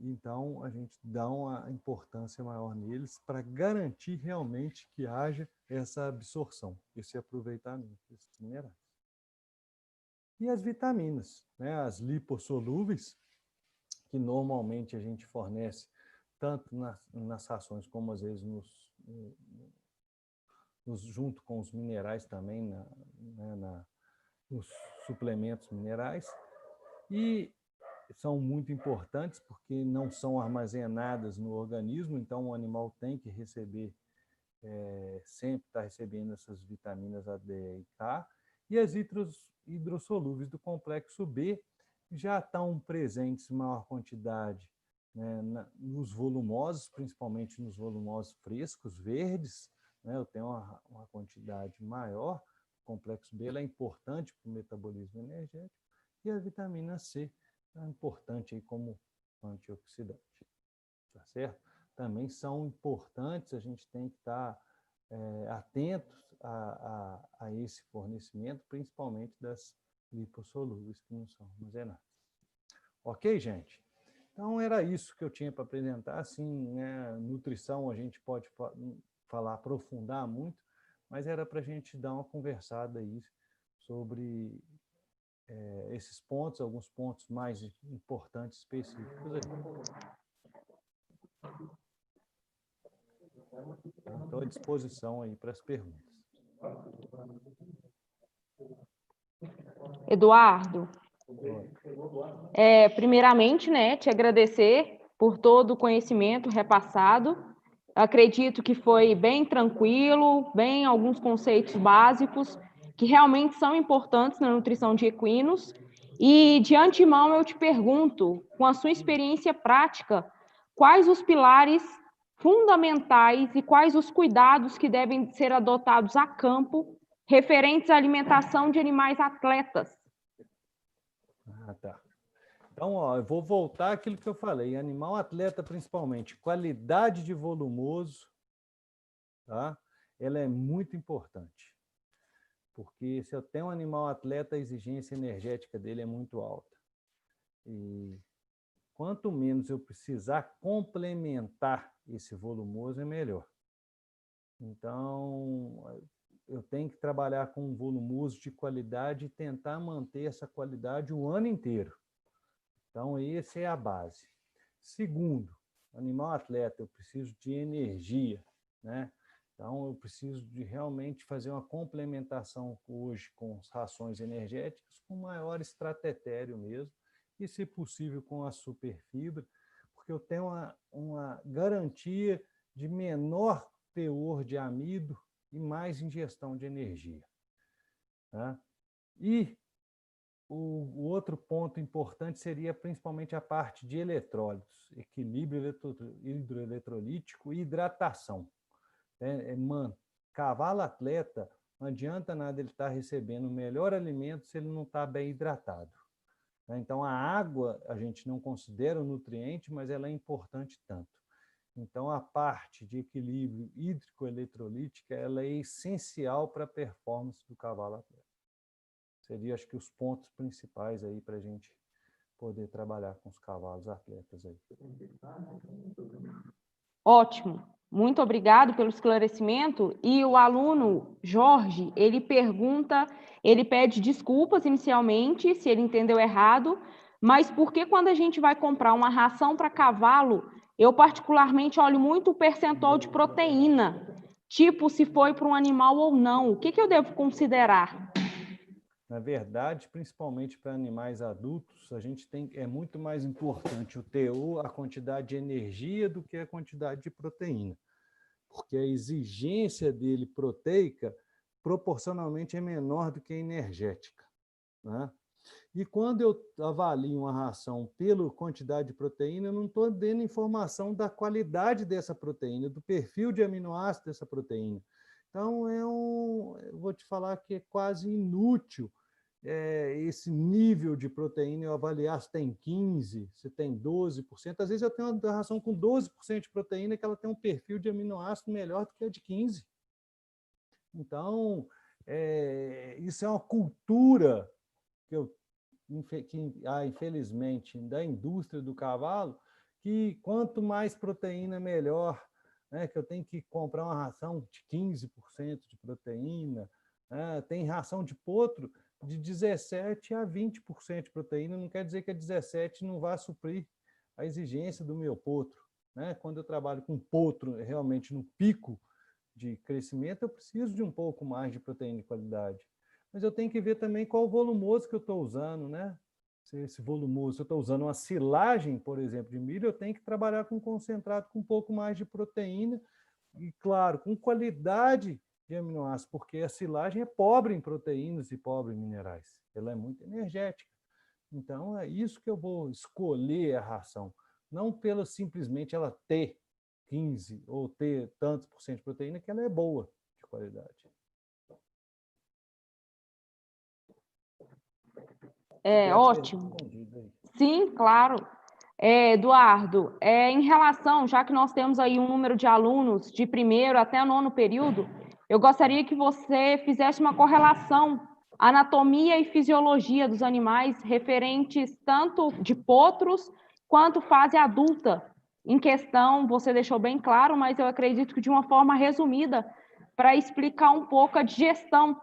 Então, a gente dá uma importância maior neles para garantir realmente que haja essa absorção, esse aproveitamento desses minerais. E as vitaminas, né? As lipossolúveis, que normalmente a gente fornece tanto nas rações como às vezes junto com os minerais também, nos suplementos minerais. E são muito importantes porque não são armazenadas no organismo, então o animal tem que receber, sempre está recebendo essas vitaminas A, D e K, E as hidrossolúveis do complexo B já estão presentes em maior quantidade, né, nos volumosos, principalmente nos volumosos frescos, verdes, né, eu tenho uma quantidade maior. O complexo B é importante para o metabolismo energético, e a vitamina C é importante aí como antioxidante, tá certo? Também são importantes, a gente tem que estar atentos a esse fornecimento, principalmente das lipossolúveis que não são armazenadas. Ok, gente? Então, era isso que eu tinha para apresentar. Assim, né, nutrição a gente pode falar, aprofundar muito, mas era para a gente dar uma conversada aí sobre esses pontos, alguns pontos mais importantes, específicos aí. Estou à disposição aí para as perguntas. Eduardo, primeiramente, né, te agradecer por todo o conhecimento repassado. Acredito que foi bem tranquilo, bem alguns conceitos básicos que realmente são importantes na nutrição de equinos. E, de antemão, eu te pergunto, com a sua experiência prática, quais os pilares fundamentais e quais os cuidados que devem ser adotados a campo referentes à alimentação de animais atletas? Ah, tá. Então, ó, eu vou voltar àquilo que eu falei. Animal atleta, principalmente, qualidade de volumoso, tá? Ela é muito importante. Porque se eu tenho um animal atleta, a exigência energética dele é muito alta. E quanto menos eu precisar complementar esse volumoso, é melhor. Então, eu tenho que trabalhar com um volumoso de qualidade e tentar manter essa qualidade o ano inteiro. Então, essa é a base. Segundo, animal atleta, eu preciso de energia, né? Então, eu preciso de realmente fazer uma complementação hoje com as rações energéticas, com maior estratério mesmo, e, se possível, com a superfibra, porque eu tenho uma garantia de menor teor de amido e mais ingestão de energia, tá? E o outro ponto importante seria principalmente a parte de eletrólitos, equilíbrio hidroeletrolítico e hidratação. Cavalo atleta, não adianta nada ele estar recebendo o melhor alimento se ele não está bem hidratado. Então, a água a gente não considera um nutriente, mas ela é importante tanto. Então, a parte de equilíbrio hídrico-eletrolítica ela é essencial para a performance do cavalo atleta. Seria, acho que, os pontos principais aí para a gente poder trabalhar com os cavalos atletas aí. Ótimo. Muito obrigado pelo esclarecimento. E o aluno Jorge, ele pede desculpas inicialmente, se ele entendeu errado, mas por que quando a gente vai comprar uma ração para cavalo, eu particularmente olho muito o percentual de proteína, tipo se foi para um animal ou não. O que eu devo considerar? Na verdade, principalmente para animais adultos, é muito mais importante o teor, a quantidade de energia do que a quantidade de proteína, porque a exigência dele proteica proporcionalmente é menor do que a energética, né? E quando eu avalio uma ração pela quantidade de proteína, eu não estou dando informação da qualidade dessa proteína, do perfil de aminoácido dessa proteína. Então, eu vou te falar que é quase inútil esse nível de proteína, eu avaliar se tem 15%, se tem 12%. Às vezes eu tenho uma ração com 12% de proteína que ela tem um perfil de aminoácido melhor do que a de 15%. Então, isso é uma cultura infelizmente, da indústria do cavalo, que quanto mais proteína, melhor, né? Que eu tenho que comprar uma ração de 15% de proteína, né? Tem ração de potro de 17% a 20% de proteína, não quer dizer que a 17% não vá suprir a exigência do meu potro, né? Quando eu trabalho com potro realmente no pico de crescimento, eu preciso de um pouco mais de proteína de qualidade. Mas eu tenho que ver também qual o volumoso que eu estou usando, né? Se esse volumoso, se eu estou usando uma silagem, por exemplo, de milho, eu tenho que trabalhar com concentrado com um pouco mais de proteína e, claro, com qualidade de aminoácidos, porque a silagem é pobre em proteínas e pobre em minerais. Ela é muito energética. Então, é isso que eu vou escolher a ração. Não pela simplesmente ela ter 15 ou ter tantos por cento de proteína, que ela é boa de qualidade. Ótimo. Sim, claro. Eduardo, em relação, já que nós temos aí um número de alunos de primeiro até nono período, eu gostaria que você fizesse uma correlação anatomia e fisiologia dos animais referentes tanto de potros quanto fase adulta. Em questão, você deixou bem claro, mas eu acredito que de uma forma resumida, para explicar um pouco a digestão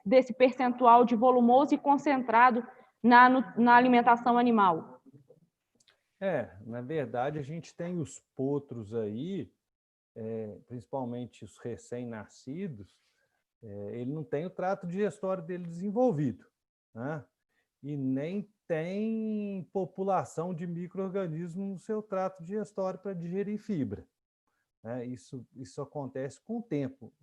desse percentual de volumoso e concentrado na alimentação animal. Na verdade, a gente tem os potros aí, principalmente os recém-nascidos, ele não tem o trato digestório dele desenvolvido, né? E nem tem população de micro-organismos no seu trato digestório para digerir fibra, né? Isso acontece com o tempo.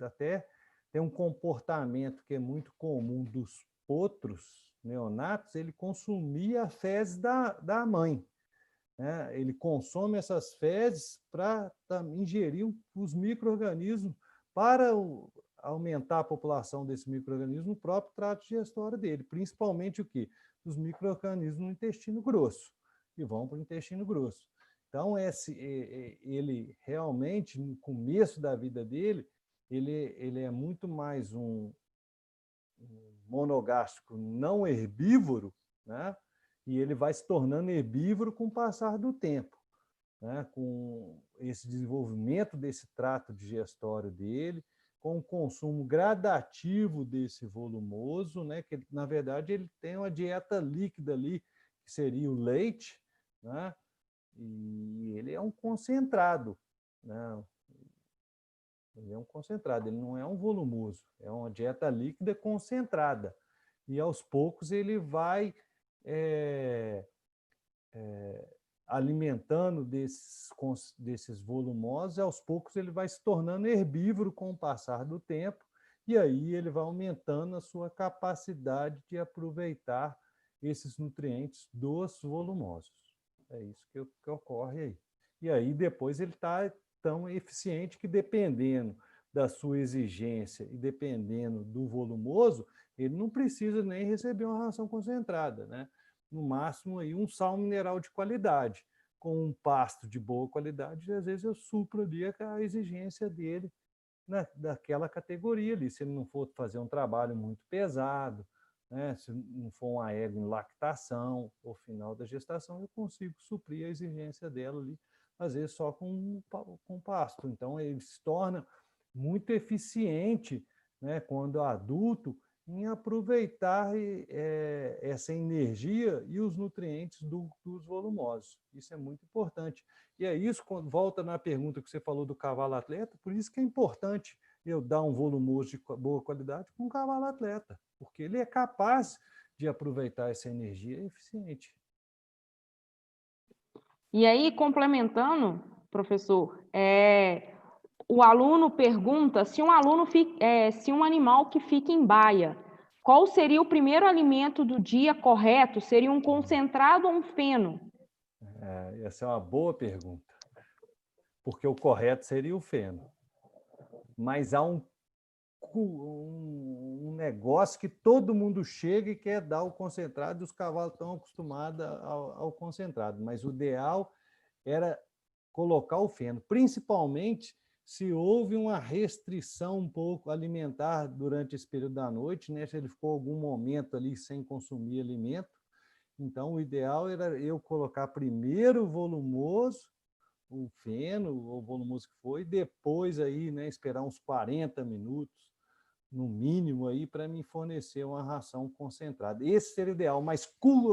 Até tem um comportamento que é muito comum dos potros neonatos, ele consumia a fezes da mãe, né? Ele consome essas fezes para ingerir os micro-organismos para aumentar a população desse micro-organismo no próprio trato digestório dele, principalmente o quê? Os micro-organismos no intestino grosso, que vão para o intestino grosso. Então, ele realmente, no começo da vida dele, ele é muito mais um monogástrico não herbívoro, né? E ele vai se tornando herbívoro com o passar do tempo, né? Com esse desenvolvimento desse trato digestório dele, com o consumo gradativo desse volumoso, né? Que na verdade ele tem uma dieta líquida ali, que seria o leite, né? E ele é um concentrado, né? Ele é um concentrado, ele não é um volumoso, é uma dieta líquida concentrada. E aos poucos ele vai alimentando desses volumosos, e aos poucos ele vai se tornando herbívoro com o passar do tempo, e aí ele vai aumentando a sua capacidade de aproveitar esses nutrientes dos volumosos. É isso que ocorre aí. E aí depois ele está tão eficiente que, dependendo da sua exigência e dependendo do volumoso, ele não precisa nem receber uma ração concentrada, né? No máximo aí um sal mineral de qualidade. Com um pasto de boa qualidade, às vezes eu supro ali a exigência dele, né, daquela categoria ali. Se ele não for fazer um trabalho muito pesado, né, se não for uma égua em lactação ou final da gestação, eu consigo suprir a exigência dela ali, às vezes só com pasto. Então, ele se torna muito eficiente, né, quando adulto, em aproveitar essa energia e os nutrientes dos volumosos. Isso é muito importante. E é isso, quando volta na pergunta que você falou do cavalo atleta, por isso que é importante eu dar um volumoso de boa qualidade com um cavalo atleta, porque ele é capaz de aproveitar essa energia eficiente. E aí, complementando, professor, o aluno pergunta se se um animal que fica em baia, qual seria o primeiro alimento do dia correto? Seria um concentrado ou um feno? Essa é uma boa pergunta, porque o correto seria o feno. Mas há um negócio que todo mundo chega e quer dar o concentrado, e os cavalos estão acostumados ao concentrado. Mas o ideal era colocar o feno, principalmente se houve uma restrição um pouco alimentar durante esse período da noite, né? Se ele ficou algum momento ali sem consumir alimento. Então, o ideal era eu colocar primeiro o volumoso, o feno, ou volumoso que foi, depois aí, né, esperar uns 40 minutos, no mínimo, aí, para me fornecer uma ração concentrada. Esse seria o ideal, mas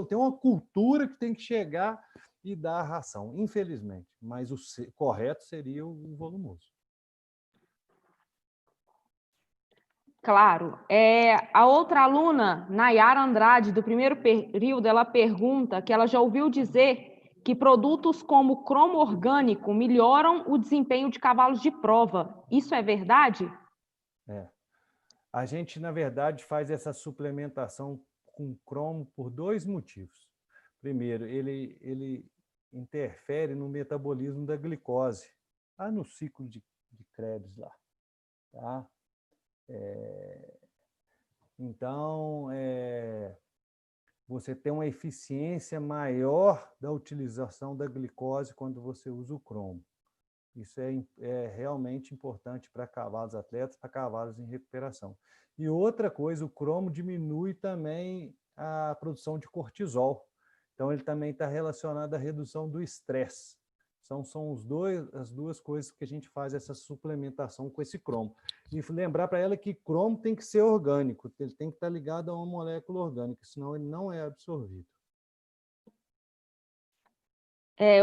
tem uma cultura que tem que chegar e dar a ração, infelizmente. Mas o correto seria o volumoso. Claro. A outra aluna, Nayara Andrade, do primeiro período, ela pergunta que ela já ouviu dizer que produtos como cromo orgânico melhoram o desempenho de cavalos de prova. Isso é verdade? A gente, na verdade, faz essa suplementação com cromo por 2 motivos. Primeiro, ele interfere no metabolismo da glicose, lá no ciclo de Krebs lá. Tá? Então, você tem uma eficiência maior da utilização da glicose quando você usa o cromo. Isso é realmente importante para cavalos atletas, para cavalos em recuperação. E outra coisa, o cromo diminui também a produção de cortisol. Então, ele também está relacionado à redução do estresse. São as duas coisas que a gente faz essa suplementação com esse cromo. E lembrar para ela que cromo tem que ser orgânico, ele tem que estar ligado a uma molécula orgânica, senão ele não é absorvido.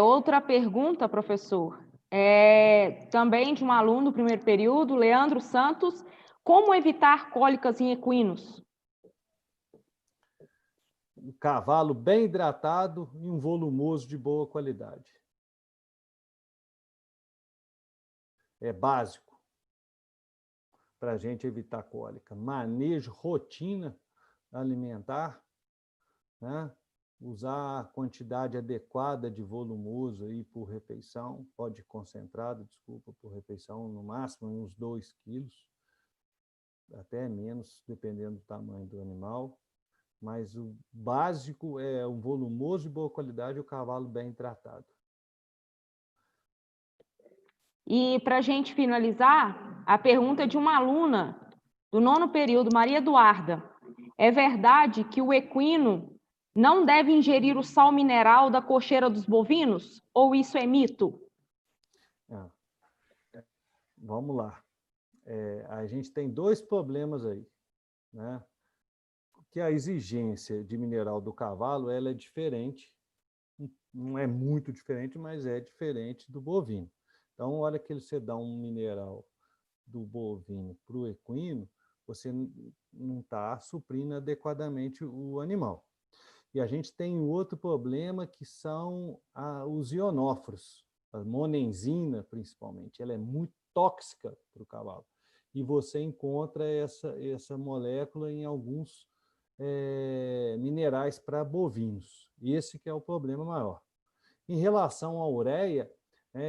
Outra pergunta, professor, também de um aluno do primeiro período, Leandro Santos: como evitar cólicas em equinos? Um cavalo bem hidratado e um volumoso de boa qualidade. É básico para a gente evitar cólica. Manejo, rotina alimentar, né? Usar a quantidade adequada de volumoso aí por refeição, pode concentrado, desculpa, por refeição, no máximo uns 2 quilos, até menos, dependendo do tamanho do animal. Mas o básico é um volumoso de boa qualidade e o cavalo bem tratado. E, para a gente finalizar, a pergunta de uma aluna do 9º período, Maria Eduarda: é verdade que o equino não deve ingerir o sal mineral da cocheira dos bovinos? Ou isso é mito? Vamos lá. A gente tem 2 problemas aí, né? Que a exigência de mineral do cavalo ela é diferente, não é muito diferente, mas é diferente do bovino. Então, a hora que você dá um mineral do bovino para o equino, você não está suprindo adequadamente o animal. E a gente tem outro problema que são os ionóforos, a monenzina principalmente, ela é muito tóxica para o cavalo. E você encontra essa molécula em alguns minerais para bovinos. Esse que é o problema maior. Em relação à ureia,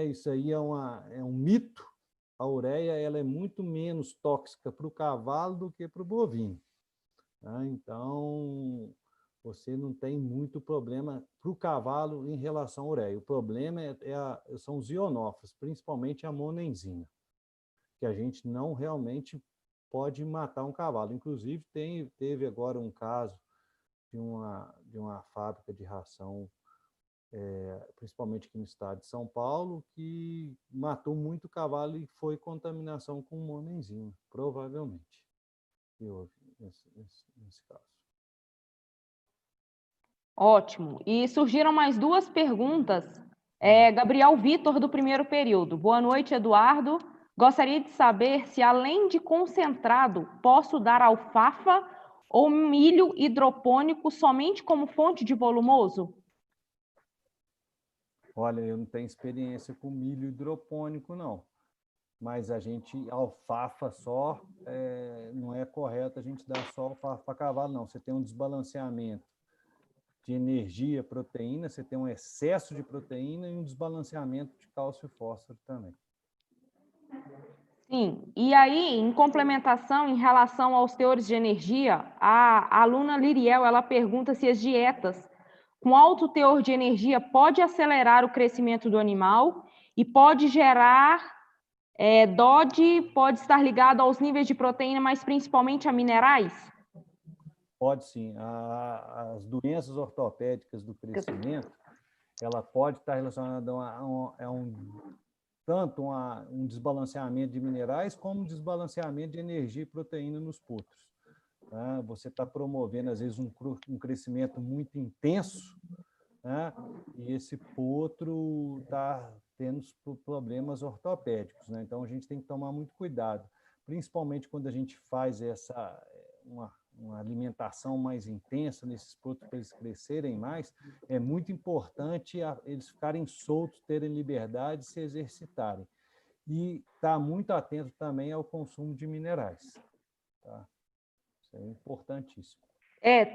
isso aí é um mito. A ureia ela é muito menos tóxica para o cavalo do que para o bovino. Tá? Então, você não tem muito problema para o cavalo em relação à ureia. O problema são os ionóforos, principalmente a monenzina, que a gente não realmente pode matar um cavalo. Inclusive, teve agora um caso de uma fábrica de ração, principalmente aqui no estado de São Paulo, que matou muito cavalo e foi contaminação com monenzina, provavelmente, que houve nesse caso. Ótimo. E surgiram mais 2 perguntas. Gabriel Vitor, do primeiro período: boa noite, Eduardo. Gostaria de saber se, além de concentrado, posso dar alfafa ou milho hidropônico somente como fonte de volumoso? Olha, eu não tenho experiência com milho hidropônico, não. Mas alfafa só, não é correto a gente dar só alfafa para cavalo, não. Você tem um desbalanceamento de energia, proteína, você tem um excesso de proteína e um desbalanceamento de cálcio e fósforo também. Sim, e aí, em complementação, em relação aos teores de energia, a aluna Liriel, ela pergunta se as dietas com alto teor de energia pode acelerar o crescimento do animal e pode gerar DOD, pode estar ligado aos níveis de proteína, mas principalmente a minerais? Pode sim. As doenças ortopédicas do crescimento, ela pode estar relacionada tanto um desbalanceamento de minerais como um desbalanceamento de energia e proteína nos potros. Tá? Você está promovendo, às vezes, um crescimento muito intenso, né? E esse potro está tendo problemas ortopédicos. Né? Então, a gente tem que tomar muito cuidado, principalmente quando a gente faz uma alimentação mais intensa nesses potros para eles crescerem mais. É muito importante eles ficarem soltos, terem liberdade, se exercitarem. e estar muito atento também ao consumo de minerais. Tá? Isso é importantíssimo.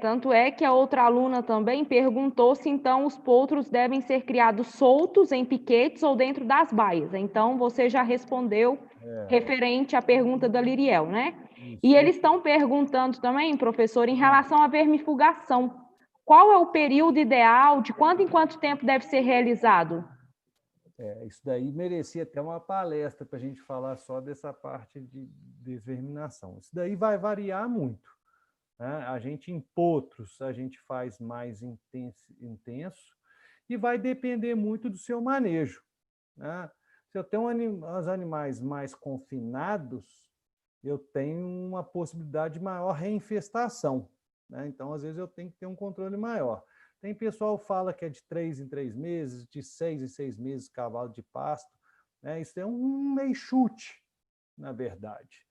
Tanto é que a outra aluna também perguntou se, então, os potros devem ser criados soltos em piquetes ou dentro das baias. Então, você já respondeu referente à pergunta da Liriel, né? Isso. E eles estão perguntando também, professor, em relação à vermifugação. Qual é o período ideal, de quanto em quanto tempo deve ser realizado? Isso daí merecia até uma palestra para a gente falar só dessa parte de desverminação. Isso daí vai variar muito. Né? A gente, em potros, a gente faz mais intenso e vai depender muito do seu manejo. Né? Se eu tenho os animais mais confinados, eu tenho uma possibilidade de maior reinfestação. Né? Então, às vezes, eu tenho que ter um controle maior. Tem pessoal que fala que é de 3 em 3 meses, de 6 em 6 meses cavalo de pasto. Né? Isso é um meio chute, na verdade.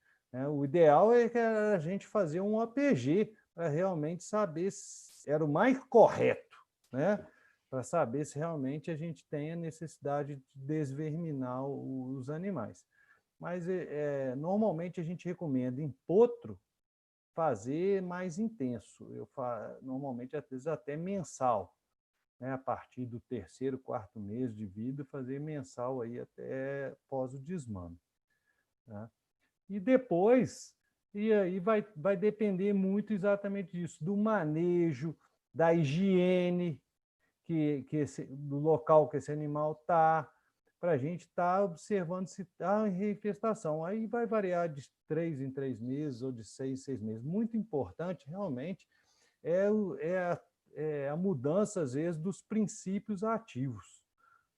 O ideal é que a gente fazer um APG para realmente saber se era o mais correto, né? Para saber se realmente a gente tem a necessidade de desverminar os animais. Mas normalmente a gente recomenda em potro fazer mais intenso. Normalmente, às vezes, até mensal. Né? A partir do 3º, 4º mês de vida, fazer mensal aí até pós o desmame. Né? E depois, e aí vai depender muito exatamente disso, do manejo, da higiene do local que esse animal está, para a gente estar observando se está em reinfestação. Aí vai variar de 3 em 3 meses ou de 6 em 6 meses. Muito importante, realmente, é a mudança, às vezes, dos princípios ativos,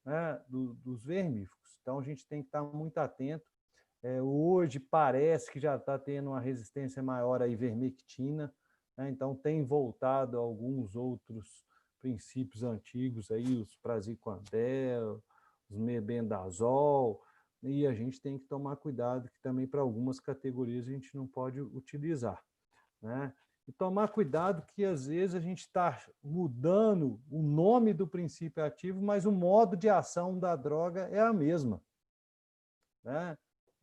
né, dos vermífugos. Então, a gente tem que estar muito atento. Hoje parece que já está tendo uma resistência maior à ivermectina, né? Então tem voltado a alguns outros princípios antigos, aí, os praziquantel, os mebendazol, e a gente tem que tomar cuidado que também para algumas categorias a gente não pode utilizar. Né? E tomar cuidado que às vezes a gente está mudando o nome do princípio ativo, mas o modo de ação da droga é a mesma. Né?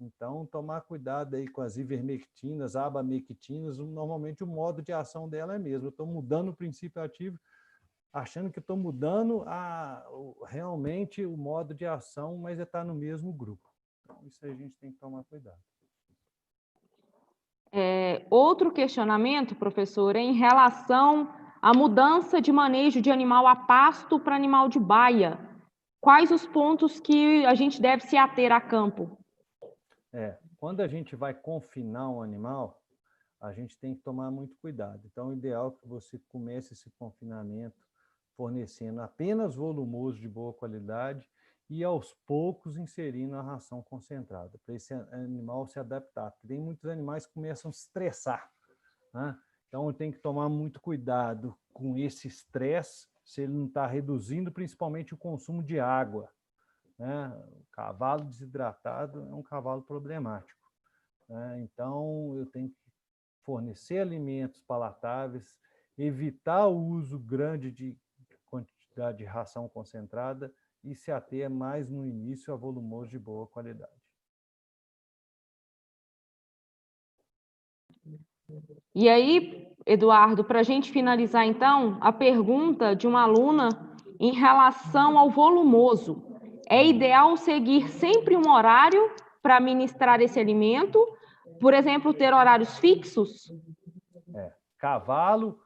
Então, tomar cuidado aí com as ivermectinas, abamectinas, normalmente o modo de ação dela é mesmo. Eu estou mudando o princípio ativo, achando que estou mudando realmente o modo de ação, mas está no mesmo grupo. Então, isso aí a gente tem que tomar cuidado. Outro questionamento, professor, é em relação à mudança de manejo de animal a pasto para animal de baia. Quais os pontos que a gente deve se ater a campo? Quando a gente vai confinar um animal, a gente tem que tomar muito cuidado. Então, o ideal é que você comece esse confinamento fornecendo apenas volumoso de boa qualidade e, aos poucos, inserindo a ração concentrada, para esse animal se adaptar. Porque tem muitos animais que começam a estressar. Né? Então, tem que tomar muito cuidado com esse estresse, se ele não está reduzindo principalmente o consumo de água. Né? O cavalo desidratado é um cavalo problemático. Né? Então, eu tenho que fornecer alimentos palatáveis, evitar o uso grande de quantidade de ração concentrada e se ater mais no início a volumoso de boa qualidade. E aí, Eduardo, para a gente finalizar, então, a pergunta de uma aluna em relação ao volumoso. É ideal seguir sempre um horário para ministrar esse alimento? Por exemplo, ter horários fixos? Cavalo,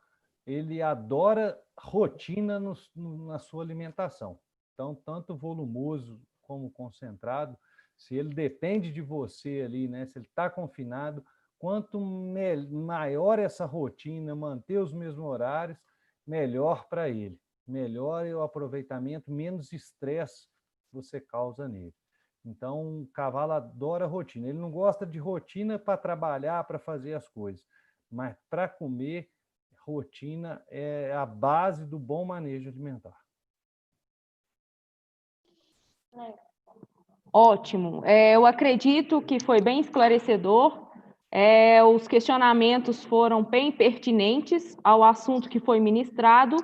ele adora rotina na sua alimentação. Então, tanto volumoso como concentrado, se ele depende de você ali, né? Se ele está confinado, quanto maior essa rotina, manter os mesmos horários, melhor para ele. Melhor o aproveitamento, menos estresse você causa nele. Então, o cavalo adora rotina. Ele não gosta de rotina para trabalhar, para fazer as coisas, mas para comer, rotina é a base do bom manejo alimentar. Ótimo. Eu acredito que foi bem esclarecedor. Os questionamentos foram bem pertinentes ao assunto que foi ministrado.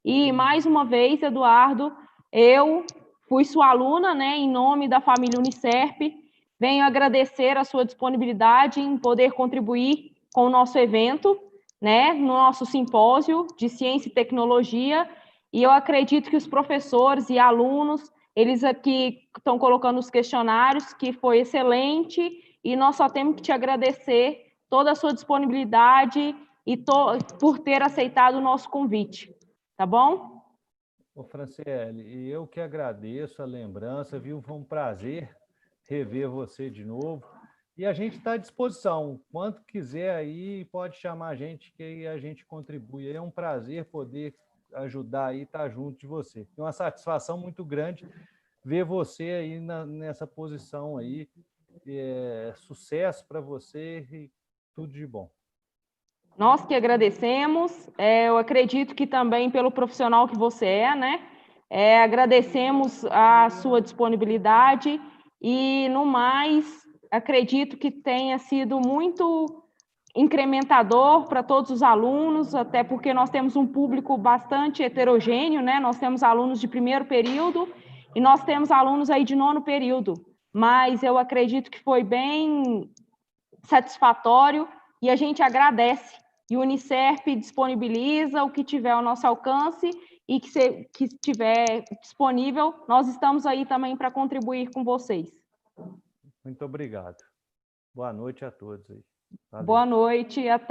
E, mais uma vez, Eduardo, eu fui sua aluna, né, em nome da família Unicerp, Venho agradecer a sua disponibilidade em poder contribuir com o nosso evento, né, no nosso simpósio de ciência e tecnologia, e eu acredito que os professores e alunos, eles aqui estão colocando os questionários, que foi excelente, e nós só temos que te agradecer toda a sua disponibilidade e por ter aceitado o nosso convite, tá bom? Ô, Franciele, e eu que agradeço a lembrança, viu? Foi um prazer rever você de novo. E a gente está à disposição. Quando quiser aí, pode chamar a gente, que aí a gente contribui. É um prazer poder ajudar aí, estar junto de você. É uma satisfação muito grande ver você aí nessa posição aí. Sucesso para você e tudo de bom. Nós que agradecemos, eu acredito que também pelo profissional que você é, né? Agradecemos a sua disponibilidade e, no mais, acredito que tenha sido muito incrementador para todos os alunos, até porque nós temos um público bastante heterogêneo, né? Nós temos alunos de primeiro período e nós temos alunos aí de nono período, mas eu acredito que foi bem satisfatório e a gente agradece. E o Unicef disponibiliza o que tiver ao nosso alcance e que estiver disponível, nós estamos aí também para contribuir com vocês. Muito obrigado. Boa noite a todos aí. Valeu. Boa noite e até